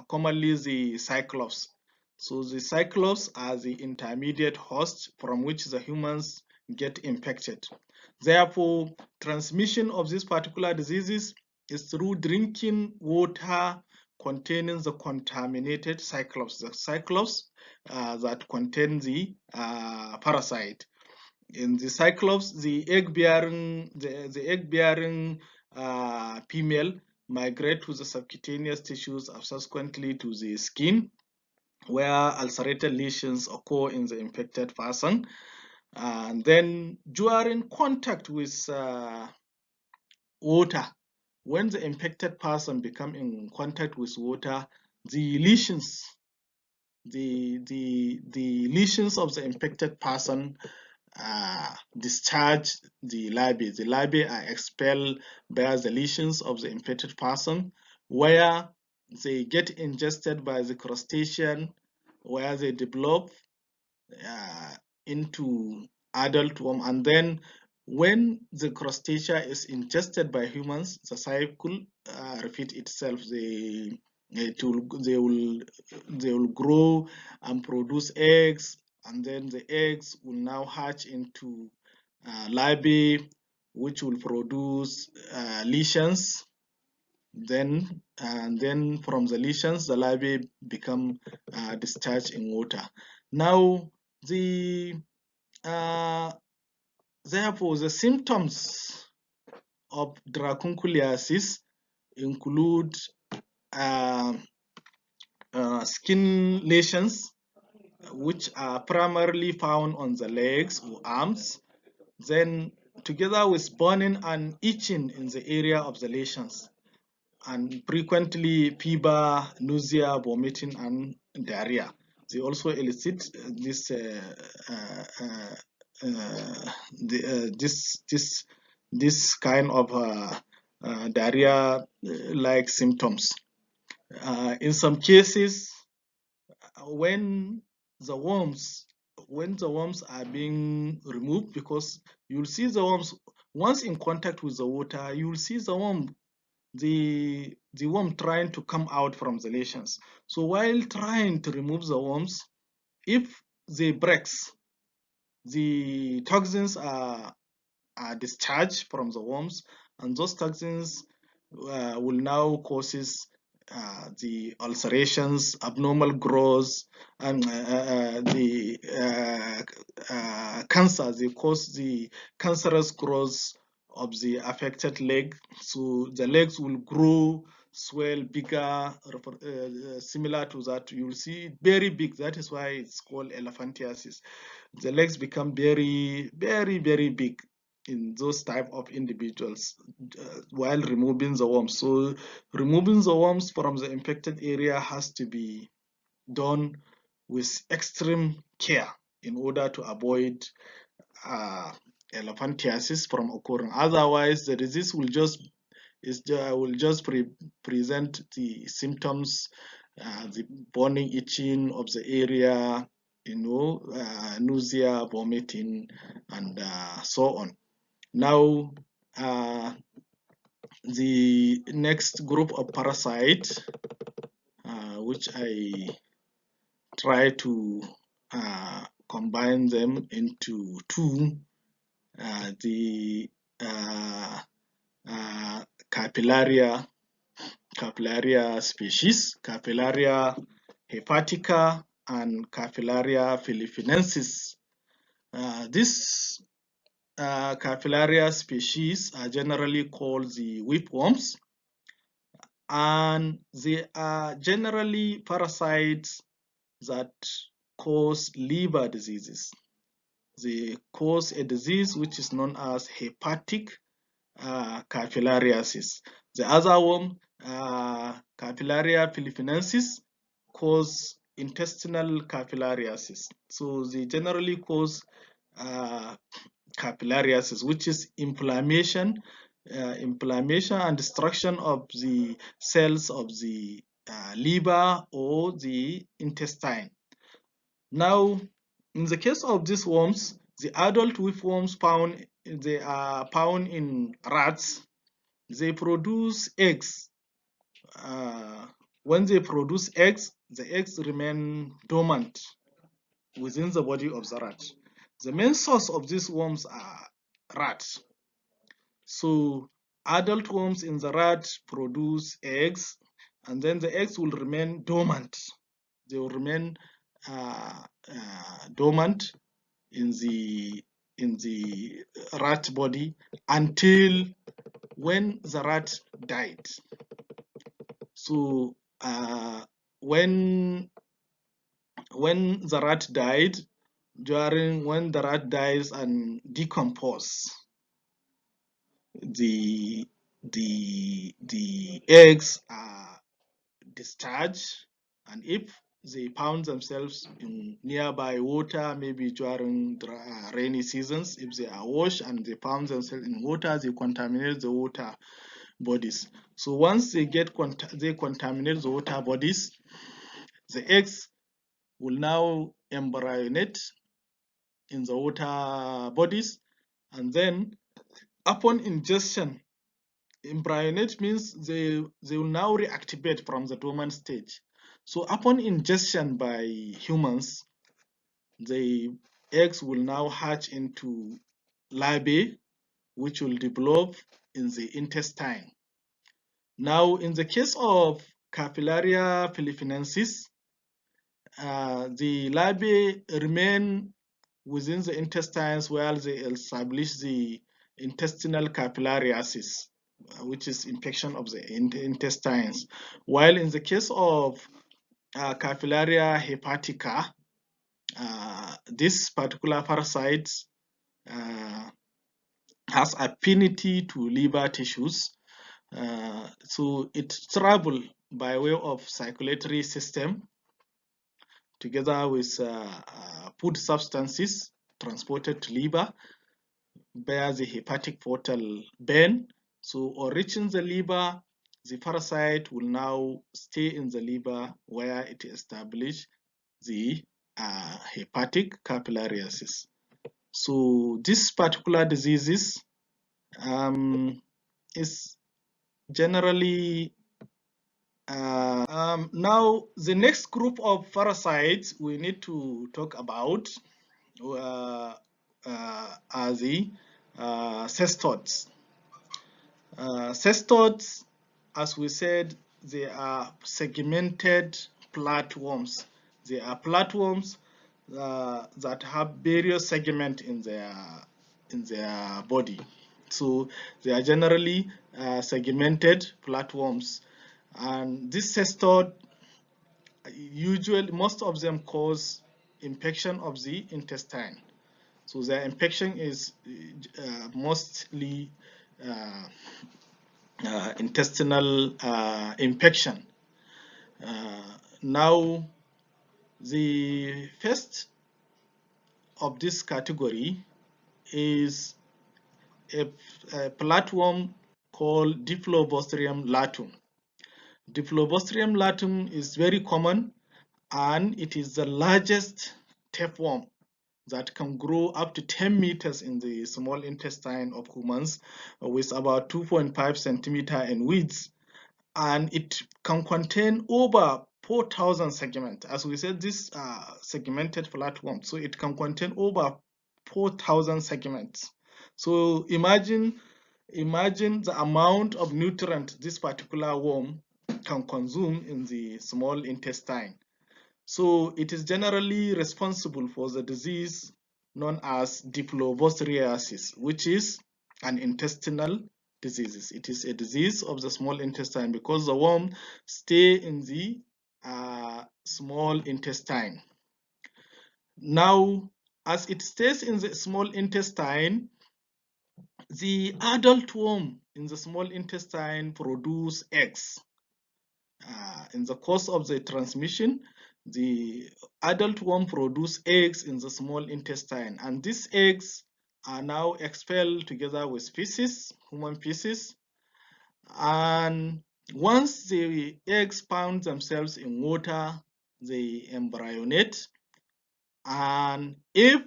Speaker 1: commonly the cyclops. So the cyclops are the intermediate host from which the humans get infected. Therefore, transmission of these particular diseases is through drinking water containing the contaminated cyclops, the cyclops that contain the parasite. In the cyclops, the egg-bearing female migrate to the subcutaneous tissues and subsequently to the skin, where ulcerated lesions occur in the infected person. And then during contact with water, when the infected person become in contact with water, the lesions, the lesions of the infected person discharge the larvae. The larvae are expelled by the lesions of the infected person, where they get ingested by the crustacean, where they develop uh, into adult worm, and then when the crustacea is ingested by humans, the cycle repeat itself. They will grow and produce eggs, and then the eggs will now hatch into larvae, which will produce lesions. Then from the lesions, the larvae become discharged in water. Now, the uh, therefore the symptoms of dracunculiasis include uh, skin lesions, which are primarily found on the legs or arms, then together with burning and itching in the area of the lesions, and frequently fever, nausea, vomiting, and diarrhea. They also elicit this kind of diarrhea-like symptoms. In some cases, when the worms are being removed, because you'll see the worms once in contact with the water, you'll see the worm trying to come out from the lesions. So while trying to remove the worms, if they breaks, the toxins are discharged from the worms, and those toxins will now causes the ulcerations, abnormal growth, and the cancer. They cause the cancerous growth of the affected leg. So the legs will grow, swell bigger, similar to that. You'll see very big. That is why it's called elephantiasis. The legs become very, very, very big in those type of individuals while removing the worms. So removing the worms from the infected area has to be done with extreme care in order to avoid elephantiasis from occurring. Otherwise, the disease will just present the symptoms, the burning, itching of the area, nausea, vomiting, and so on. Now, the next group of parasites, which I try to combine them into two, the Capillaria species, Capillaria hepatica and Capillaria philippinensis. These Capillaria species are generally called the whipworms, and they are generally parasites that cause liver diseases. They cause a disease which is known as hepatic capillariasis. The other one, Capillaria philippinensis, cause intestinal capillariasis. So they generally cause capillariasis, which is inflammation and destruction of the cells of the liver or the intestine. Now, In the case of these worms, the adult whipworms they are found in rats. They produce eggs. When they produce eggs, the eggs remain dormant within the body of the rat. The main source of these worms are rats. So adult worms in the rat produce eggs, and then the eggs will remain dormant. They will remain dormant in the rat body until when the rat died. So when the rat died, when the rat dies and decompose, the eggs are discharged, and if they found themselves in nearby water, maybe during rainy seasons, if they are washed and they found themselves in water, they contaminate the water bodies. So once they contaminate the water bodies, the eggs will now embryonate in the water bodies, and then upon ingestion, embryonate means they will now reactivate from the dormant stage. So upon ingestion by humans, the eggs will now hatch into larvae, which will develop in the intestine. Now, in the case of Capillaria philippinensis, the larvae remain within the intestines where they establish the intestinal capillariasis, which is infection of the intestines. While in the case of Capillaria hepatica, this particular parasite has affinity to liver tissues. So it travels by way of circulatory system together with food substances transported to liver via the hepatic portal vein. So on reaching the liver, the parasite will now stay in the liver where it establishes the hepatic capillariasis. So this particular diseases is generally now the next group of parasites we need to talk about are the cestodes. Cestodes, as we said, they are segmented flatworms. They are flatworms that have various segments in their body. So they are generally segmented flatworms, and this cestode usually most of them cause infection of the intestine. So their infection is mostly intestinal infection. Now, the first of this category is a flatworm called Diphyllobostrium latum. Diphyllobostrium latum is very common, and it is the largest tapeworm that can grow up to 10 meters in the small intestine of humans with about 2.5 centimeter in width, and it can contain over 4,000 segments. As we said, this segmented flatworm, so it can contain over 4,000 segments. So imagine the amount of nutrient this particular worm can consume in the small intestine. So it is generally responsible for the disease known as diplobosteriasis, which is an intestinal disease. It is a disease of the small intestine because the worm stay in the small intestine. Now, as it stays in the small intestine, the adult worm in the small intestine produce eggs. In the course of the transmission, the adult worm produce eggs in the small intestine, and these eggs are now expelled together with feces, human feces, and once the eggs found themselves in water, they embryonate, And if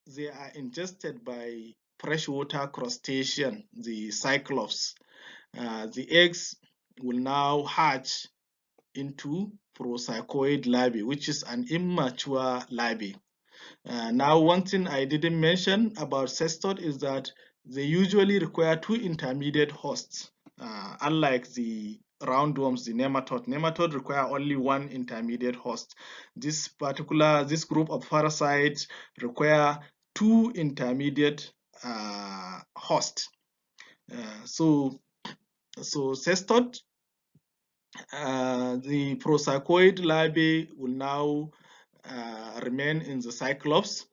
Speaker 1: they are ingested by freshwater crustacean, the cyclops, the eggs will now hatch into procycoid larvae, which is an immature larvae. Now, one thing I didn't mention about cestode is that they usually require two intermediate hosts, unlike the roundworms, the nematode. Nematode require only one intermediate host. This group of parasites require two intermediate hosts. So cestode, the procycoid larvae will now remain in the cyclops.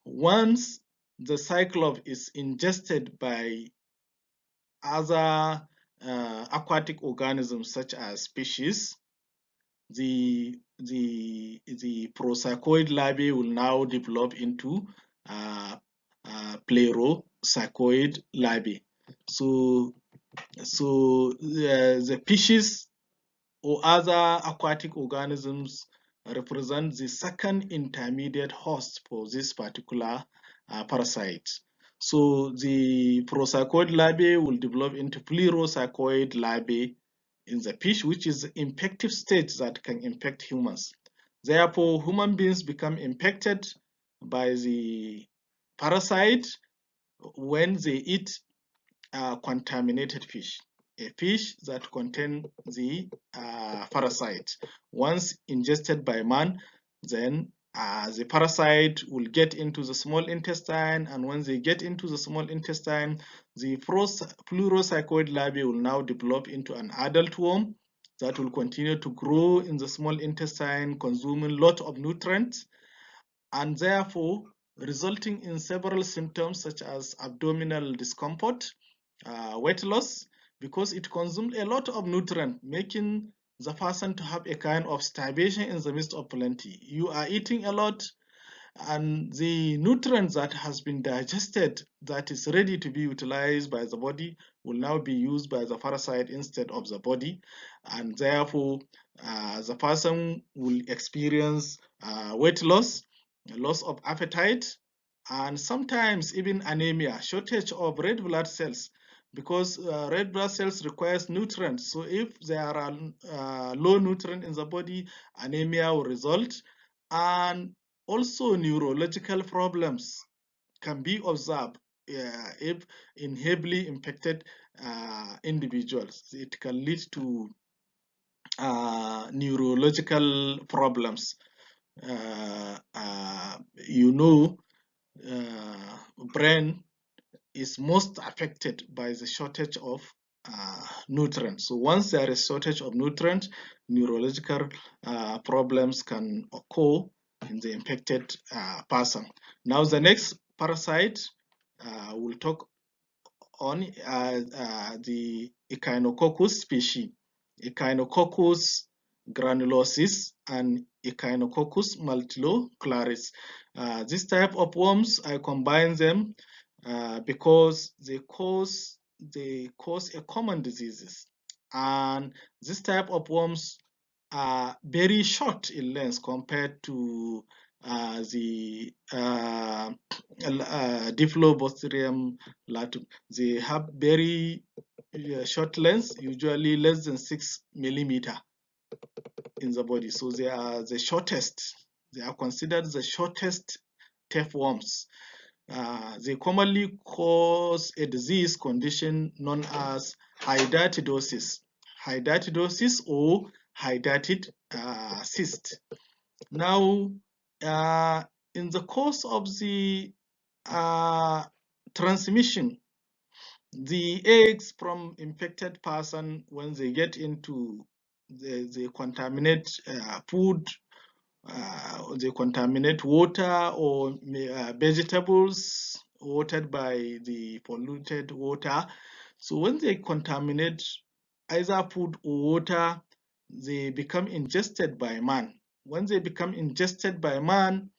Speaker 1: Once the cyclops is ingested by other aquatic organisms such as fishes, the procycoid larvae will now develop into plerocycoid larvae. So the fishes or other aquatic organisms represent the second intermediate host for this particular parasite. So the procycoid larvae will develop into plerocycoid larvae in the fish, which is the infective stage that can infect humans. Therefore, human beings become infected by the parasite when they eat contaminated fish, a fish that contains the parasite. Once ingested by man, then the parasite will get into the small intestine, and when they get into the small intestine, the pleurocycoid larvae will now develop into an adult worm that will continue to grow in the small intestine, consuming a lot of nutrients, and therefore resulting in several symptoms such as abdominal discomfort, weight loss, because it consumes a lot of nutrient, making the person to have a kind of starvation in the midst of plenty. You are eating a lot, and the nutrients that has been digested, that is ready to be utilized by the body, will now be used by the parasite instead of the body, and therefore the person will experience weight loss, loss of appetite, and sometimes even anemia, shortage of red blood cells, because red blood cells requires nutrients. So if there are low nutrient in the body, anemia will result, and also neurological problems can be observed if in heavily infected individuals. It can lead to neurological problems. You know, brain is most affected by the shortage of nutrients. So once there is shortage of nutrients, neurological problems can occur in the infected person. Now the next parasite we'll talk on the Echinococcus species, Echinococcus granulosis and Echinococcus multilocularis. This type of worms, I combine them because they cause a common diseases, and this type of worms are very short in length compared to the Diphyllobothrium latum. They have very short length, usually less than 6 millimeter in the body. So they are the shortest. They are considered the shortest tapeworms. They commonly cause a disease condition known as hydatidosis or hydatid cyst. Now, in the course of the transmission, the eggs from infected person, when they get into they contaminate food, they contaminate water or vegetables watered by the polluted water. So when they contaminate either food or water, they become ingested by man. When they become ingested by man,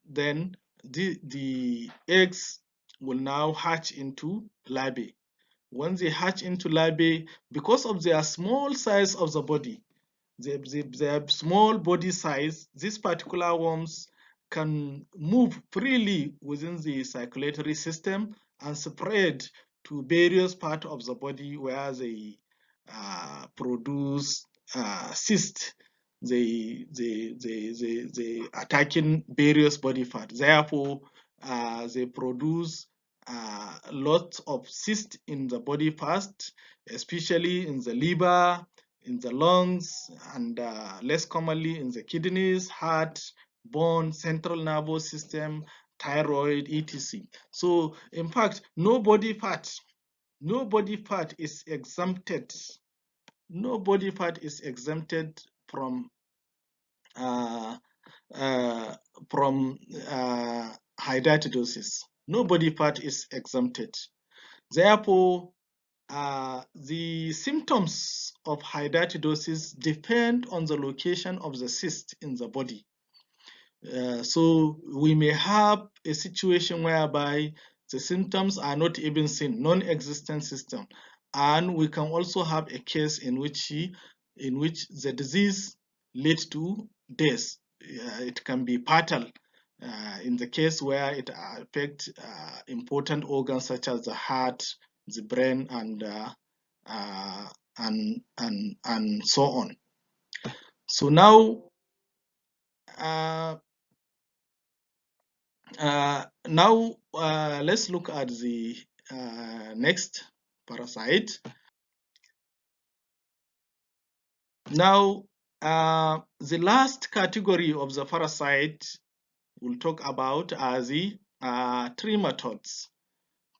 Speaker 1: then the eggs will now hatch into larvae. When they hatch into larvae, because of their small size of the body, They have small body size. These particular worms can move freely within the circulatory system and spread to various parts of the body where they produce cysts. They attacking various body parts. Therefore, they produce lots of cysts in the body first, especially in the liver, in the lungs, and less commonly in the kidneys, heart, bone, central nervous system, thyroid, etc. So, in fact, no body part is exempted. No body part is exempted from uh, uh, hydatidosis. No body part is exempted. Therefore, the symptoms of hydatidosis depend on the location of the cyst in the body. So we may have a situation whereby the symptoms are not even seen, non-existent system, and we can also have a case in which the disease leads to death. It can be fatal in the case where it affects important organs such as the heart, the brain, and so on. So now. Let's look at the next parasite. Now, the last category of the parasite we'll talk about are the trematodes.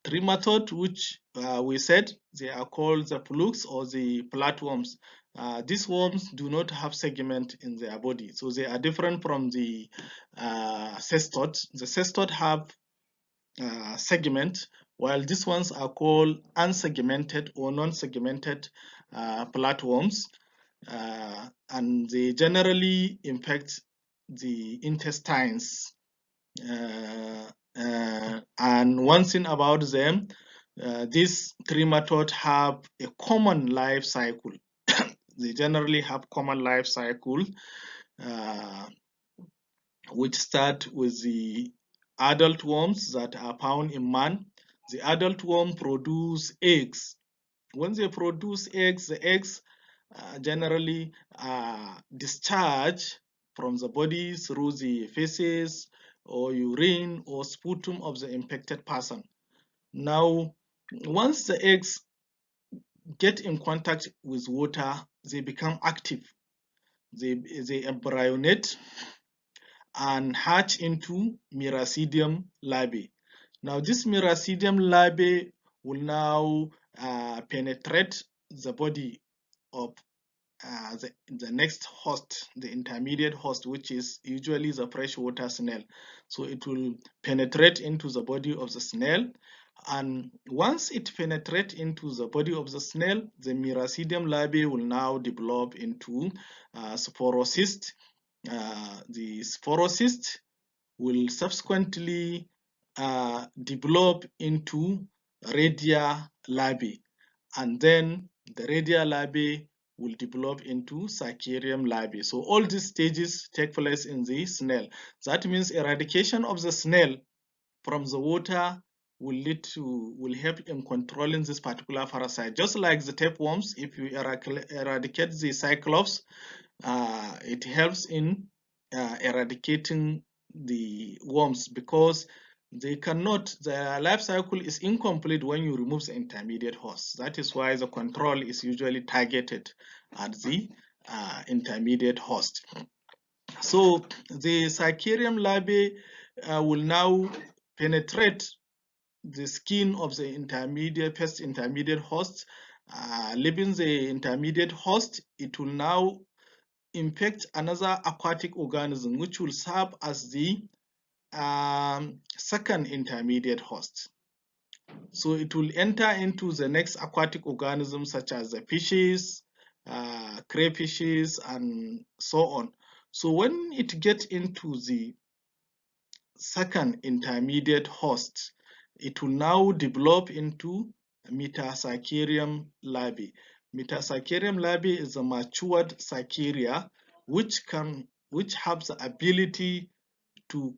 Speaker 1: Trematode, which we said they are called the flukes or the flatworms. These worms do not have segment in their body, so they are different from the cestodes. The cestodes have segment, while these ones are called unsegmented or non-segmented flatworms, and they generally infect the intestines. And one thing about them, these trematodes have a common life cycle. They generally have common life cycle, uh, which start with the adult worms that are found in man. The adult worm produce eggs. When they produce eggs, the eggs generally discharge from the body through the feces or urine or sputum of the infected person. Now, once the eggs get in contact with water, they become active. They embryonate and hatch into Miracidium larvae. Now, this Miracidium larvae will now penetrate the body of the next host, the intermediate host, which is usually the freshwater snail. So it will penetrate into the body of the snail. And once it penetrates into the body of the snail, the Miracidium larvae will now develop into sporocyst. The sporocyst will subsequently develop into radia larvae, and then the radia larvae will develop into Saccharium larvae. So all these stages take place in the snail. That means eradication of the snail from the water will help in controlling this particular parasite. Just like the tapeworms, if you eradicate the cyclops, it helps in eradicating the worms, because their life cycle is incomplete when you remove the intermediate host. That is why the control is usually targeted at the intermediate host. So the Saccharium larvae will now penetrate the skin of the first intermediate host, leaving the intermediate host. It will now infect another aquatic organism, which will serve as the second intermediate host. So it will enter into the next aquatic organism, such as the fishes, crayfishes, and so on. So when it gets into the second intermediate host, it will now develop into Metasaccharium larvae. Metasarcarium labi is a matured sarcaria which have the ability to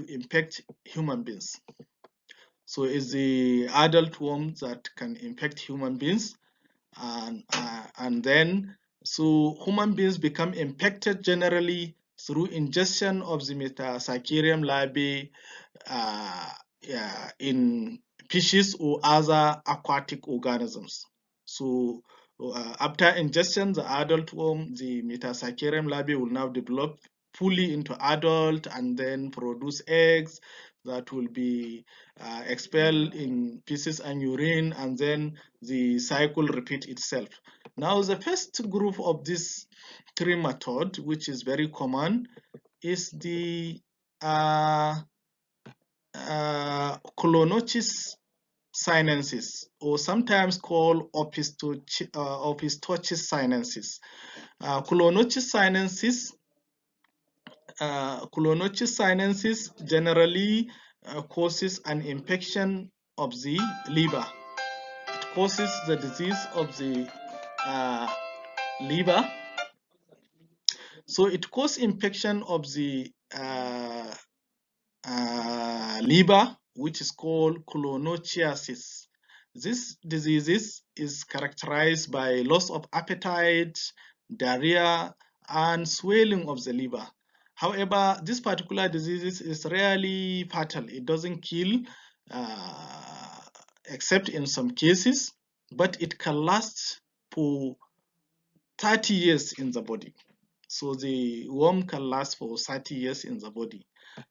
Speaker 1: infect human beings. So it's the adult worm that can infect human beings, and then so human beings become infected generally through ingestion of the Metasarcarium labi in fishes or other aquatic organisms. So after ingestion, the adult worm, the Metasarcarium labi, will now develop fully into adult and then produce eggs that will be expelled in feces and urine, and then the cycle repeat itself. Now, the first group of this trematode, which is very common, is the Colonochis sinensis, or sometimes called Opistochis sinensis. Colonochis sinensis generally causes an infection of the liver. It causes the disease of the liver. So it causes infection of the liver, which is called colonochiasis. This disease is characterized by loss of appetite, diarrhea, and swelling of the liver. However, this particular disease is rarely fatal. It doesn't kill, except in some cases, but it can last for 30 years in the body. So the worm can last for 30 years in the body.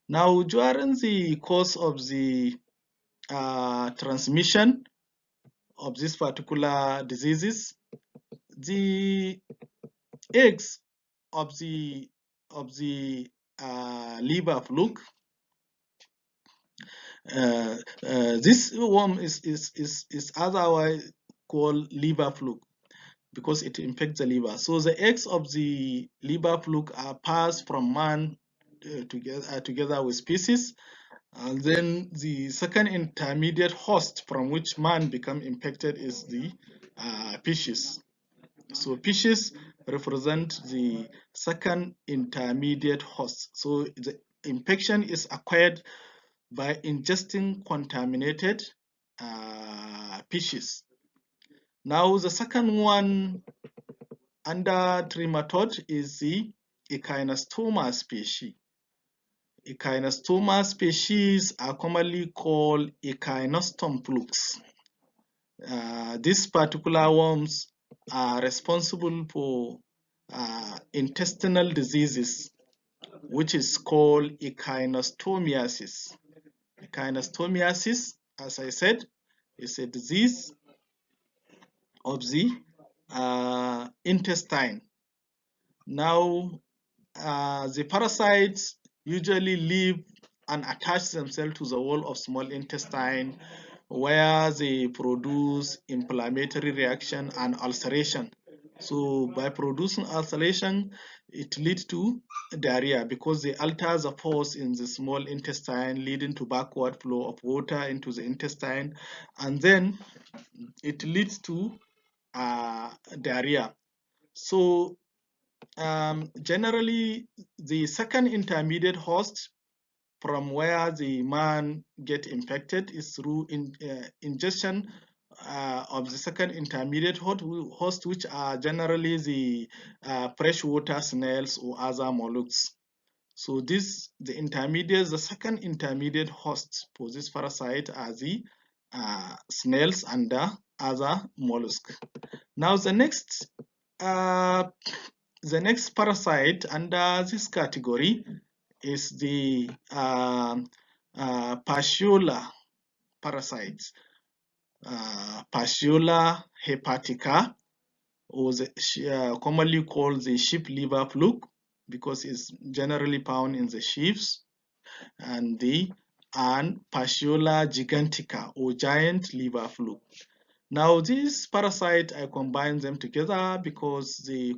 Speaker 1: Now, during the course of the transmission of this particular diseases, the eggs of the liver fluke, this worm is otherwise called liver fluke because it infects the liver. So the eggs of the liver fluke are passed from man together with species, and then the second intermediate host from which man become infected is the fishes. So fishes represent the second intermediate host. So the infection is acquired by ingesting contaminated fishes. Now the second one under trematode is the Echinostoma species. Echinostoma species are commonly called Echinostom flukes. These particular worms are responsible for intestinal diseases, which is called echinostomiasis. Echinostomiasis, as I said, is a disease of the intestine. Now, the parasites usually live and attach themselves to the wall of small intestine, where they produce inflammatory reaction and ulceration. So by producing ulceration, it leads to diarrhea because they alter the force in the small intestine, leading to backward flow of water into the intestine, and then it leads to diarrhea. So generally, the second intermediate host from where the man get infected is through ingestion of the second intermediate host, which are generally the freshwater snails or other mollusks. So the second intermediate host for this parasite are the snails and the other mollusks. Now the next parasite under this category is the Fasciola parasites. Fasciola hepatica, or commonly called the sheep liver fluke, because it's generally found in the sheeps, and Fasciola gigantica, or giant liver fluke. Now, these parasites, I combine them together because they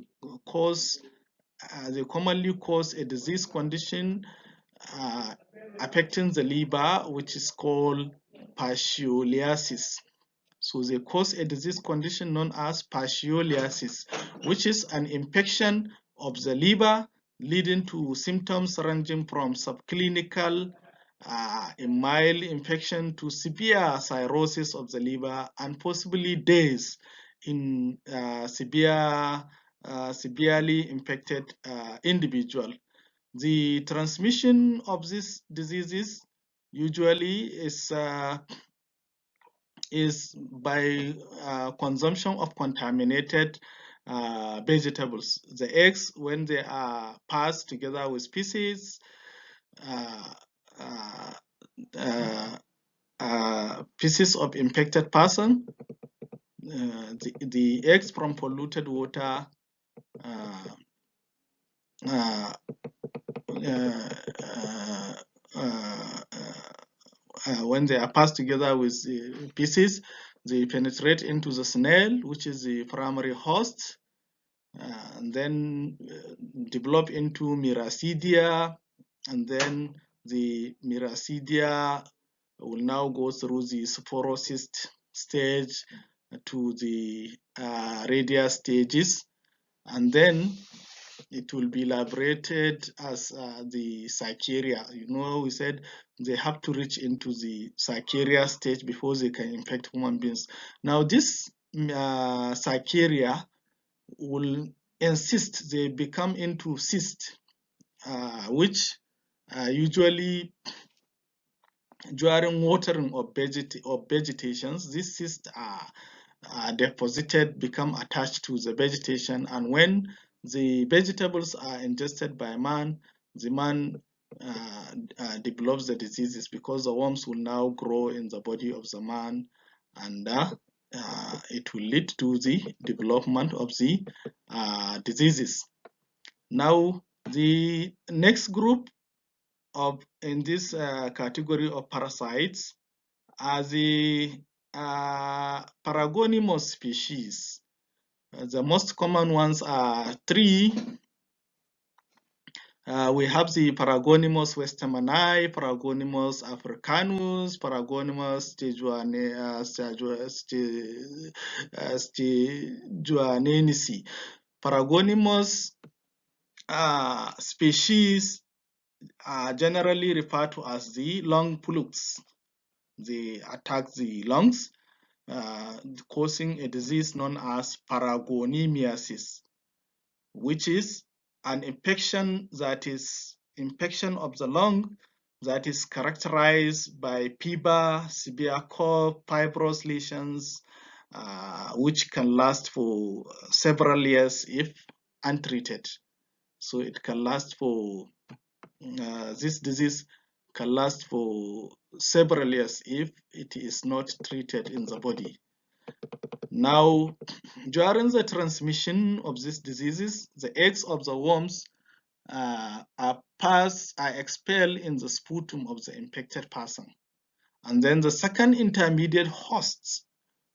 Speaker 1: commonly cause a disease condition affecting the liver, which is called fascioliasis. So they cause a disease condition known as fascioliasis, which is an infection of the liver leading to symptoms ranging from subclinical, a mild infection, to severe cirrhosis of the liver and possibly death in severely infected individual. The transmission of these diseases usually is by consumption of contaminated vegetables. The eggs, when they are passed together with feces, feces of infected person, the eggs from polluted water, when they are passed together with feces, they penetrate into the snail, which is the primary host, and then develop into miracidia, and then the miracidia will now go through the sporocyst stage to the radial stages, and then it will be elaborated as the Sarkaria. You know, we said they have to reach into the Sarkaria stage before they can infect human beings. Now, this Sarkaria will insist they become into cyst, which usually during watering of vegetations, these cysts are deposited, become attached to the vegetation, and when the vegetables are ingested by man, the man develops the diseases because the worms will now grow in the body of the man, and it will lead to the development of the diseases. Now, the next group in this category of parasites are the Paragonymous species. The most common ones are three. We have the Paragonymous westermani, Paragonymous africanus, Paragonymous stejuanensis. Paragonymous species are generally referred to as the lung polyps. They attack the lungs, causing a disease known as paragonimiasis, which is an infection of the lung that is characterized by fever, severe cough, fibrous lesions, which can last for several years if untreated. So it can last for this disease can last for several years if it is not treated in the body. Now, during the transmission of these diseases, the eggs of the worms are expelled in the sputum of the infected person. And then the second intermediate hosts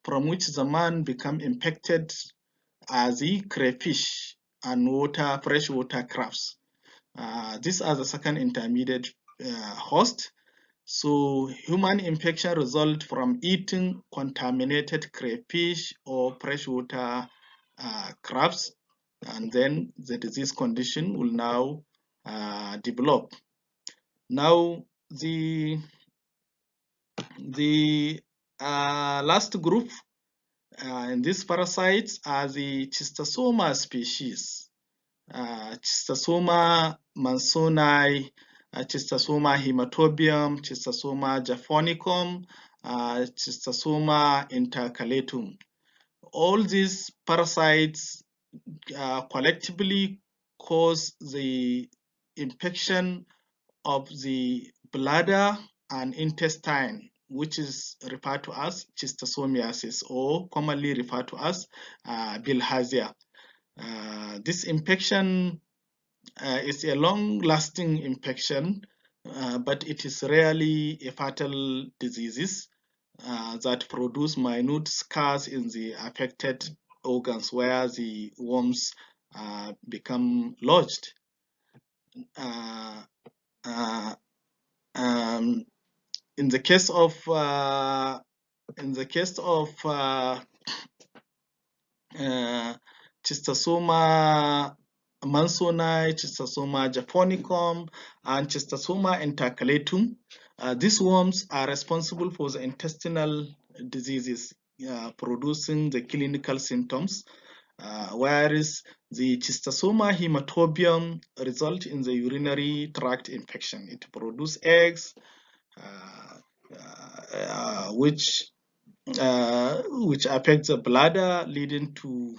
Speaker 1: from which the man become infected are the crayfish and freshwater crabs. These are the second intermediate host. So human infection results from eating contaminated crayfish or freshwater crabs, and then the disease condition will now develop. Now, the last group in these parasites are the Schistosoma species. Schistosoma mansoni, Schistosoma hematobium, Schistosoma japhonicum, Schistosoma intercalatum. All these parasites collectively cause the infection of the bladder and intestine, which is referred to as schistosomiasis, or commonly referred to as bilharzia. This infection is a long-lasting infection, but it is rarely a fatal disease that produce minute scars in the affected organs where the worms become lodged. In the case of in the case of Schistosoma mansoni, Schistosoma japonicum, and Schistosoma intercalatum. These worms are responsible for the intestinal diseases producing the clinical symptoms, whereas the Schistosoma hematobium result in the urinary tract infection. It produces eggs, which affects the bladder, leading to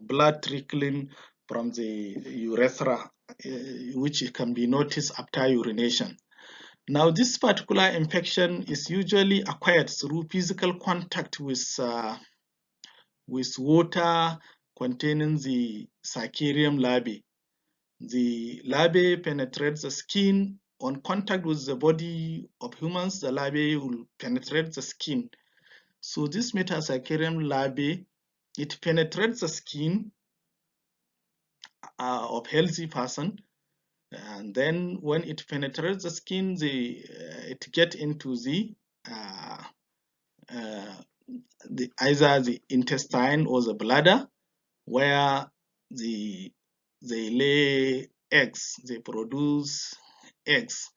Speaker 1: blood trickling from the urethra, which can be noticed after urination. Now, this particular infection is usually acquired through physical contact with water containing the Saccharium larvae. The larvae penetrates the skin. On contact with the body of humans, the larvae will penetrate the skin. So this Metasaccharium larvae, it penetrates the skin of healthy person, and then when it penetrates the skin, it gets into either the intestine or the bladder, where they lay eggs. They produce eggs.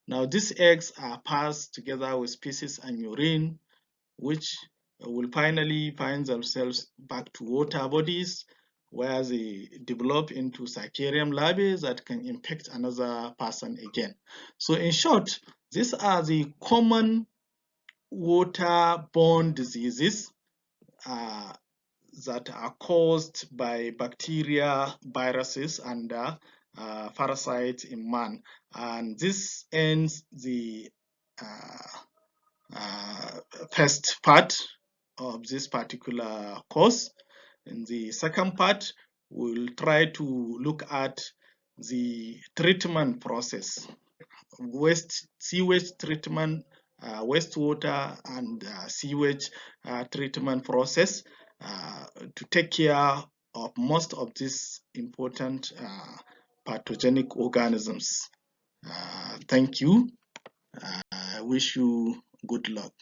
Speaker 1: Now these eggs are passed together with feces and urine, which will finally find themselves back to water bodies, where they develop into Saccharium larvae that can infect another person again. So in short, these are the common waterborne diseases that are caused by bacteria, viruses, and parasites in man. And this ends the first part of this particular course. In the second part, we'll try to look at the treatment process, sewage treatment, wastewater and sewage treatment process to take care of most of these important pathogenic organisms. Thank you. I wish you good luck.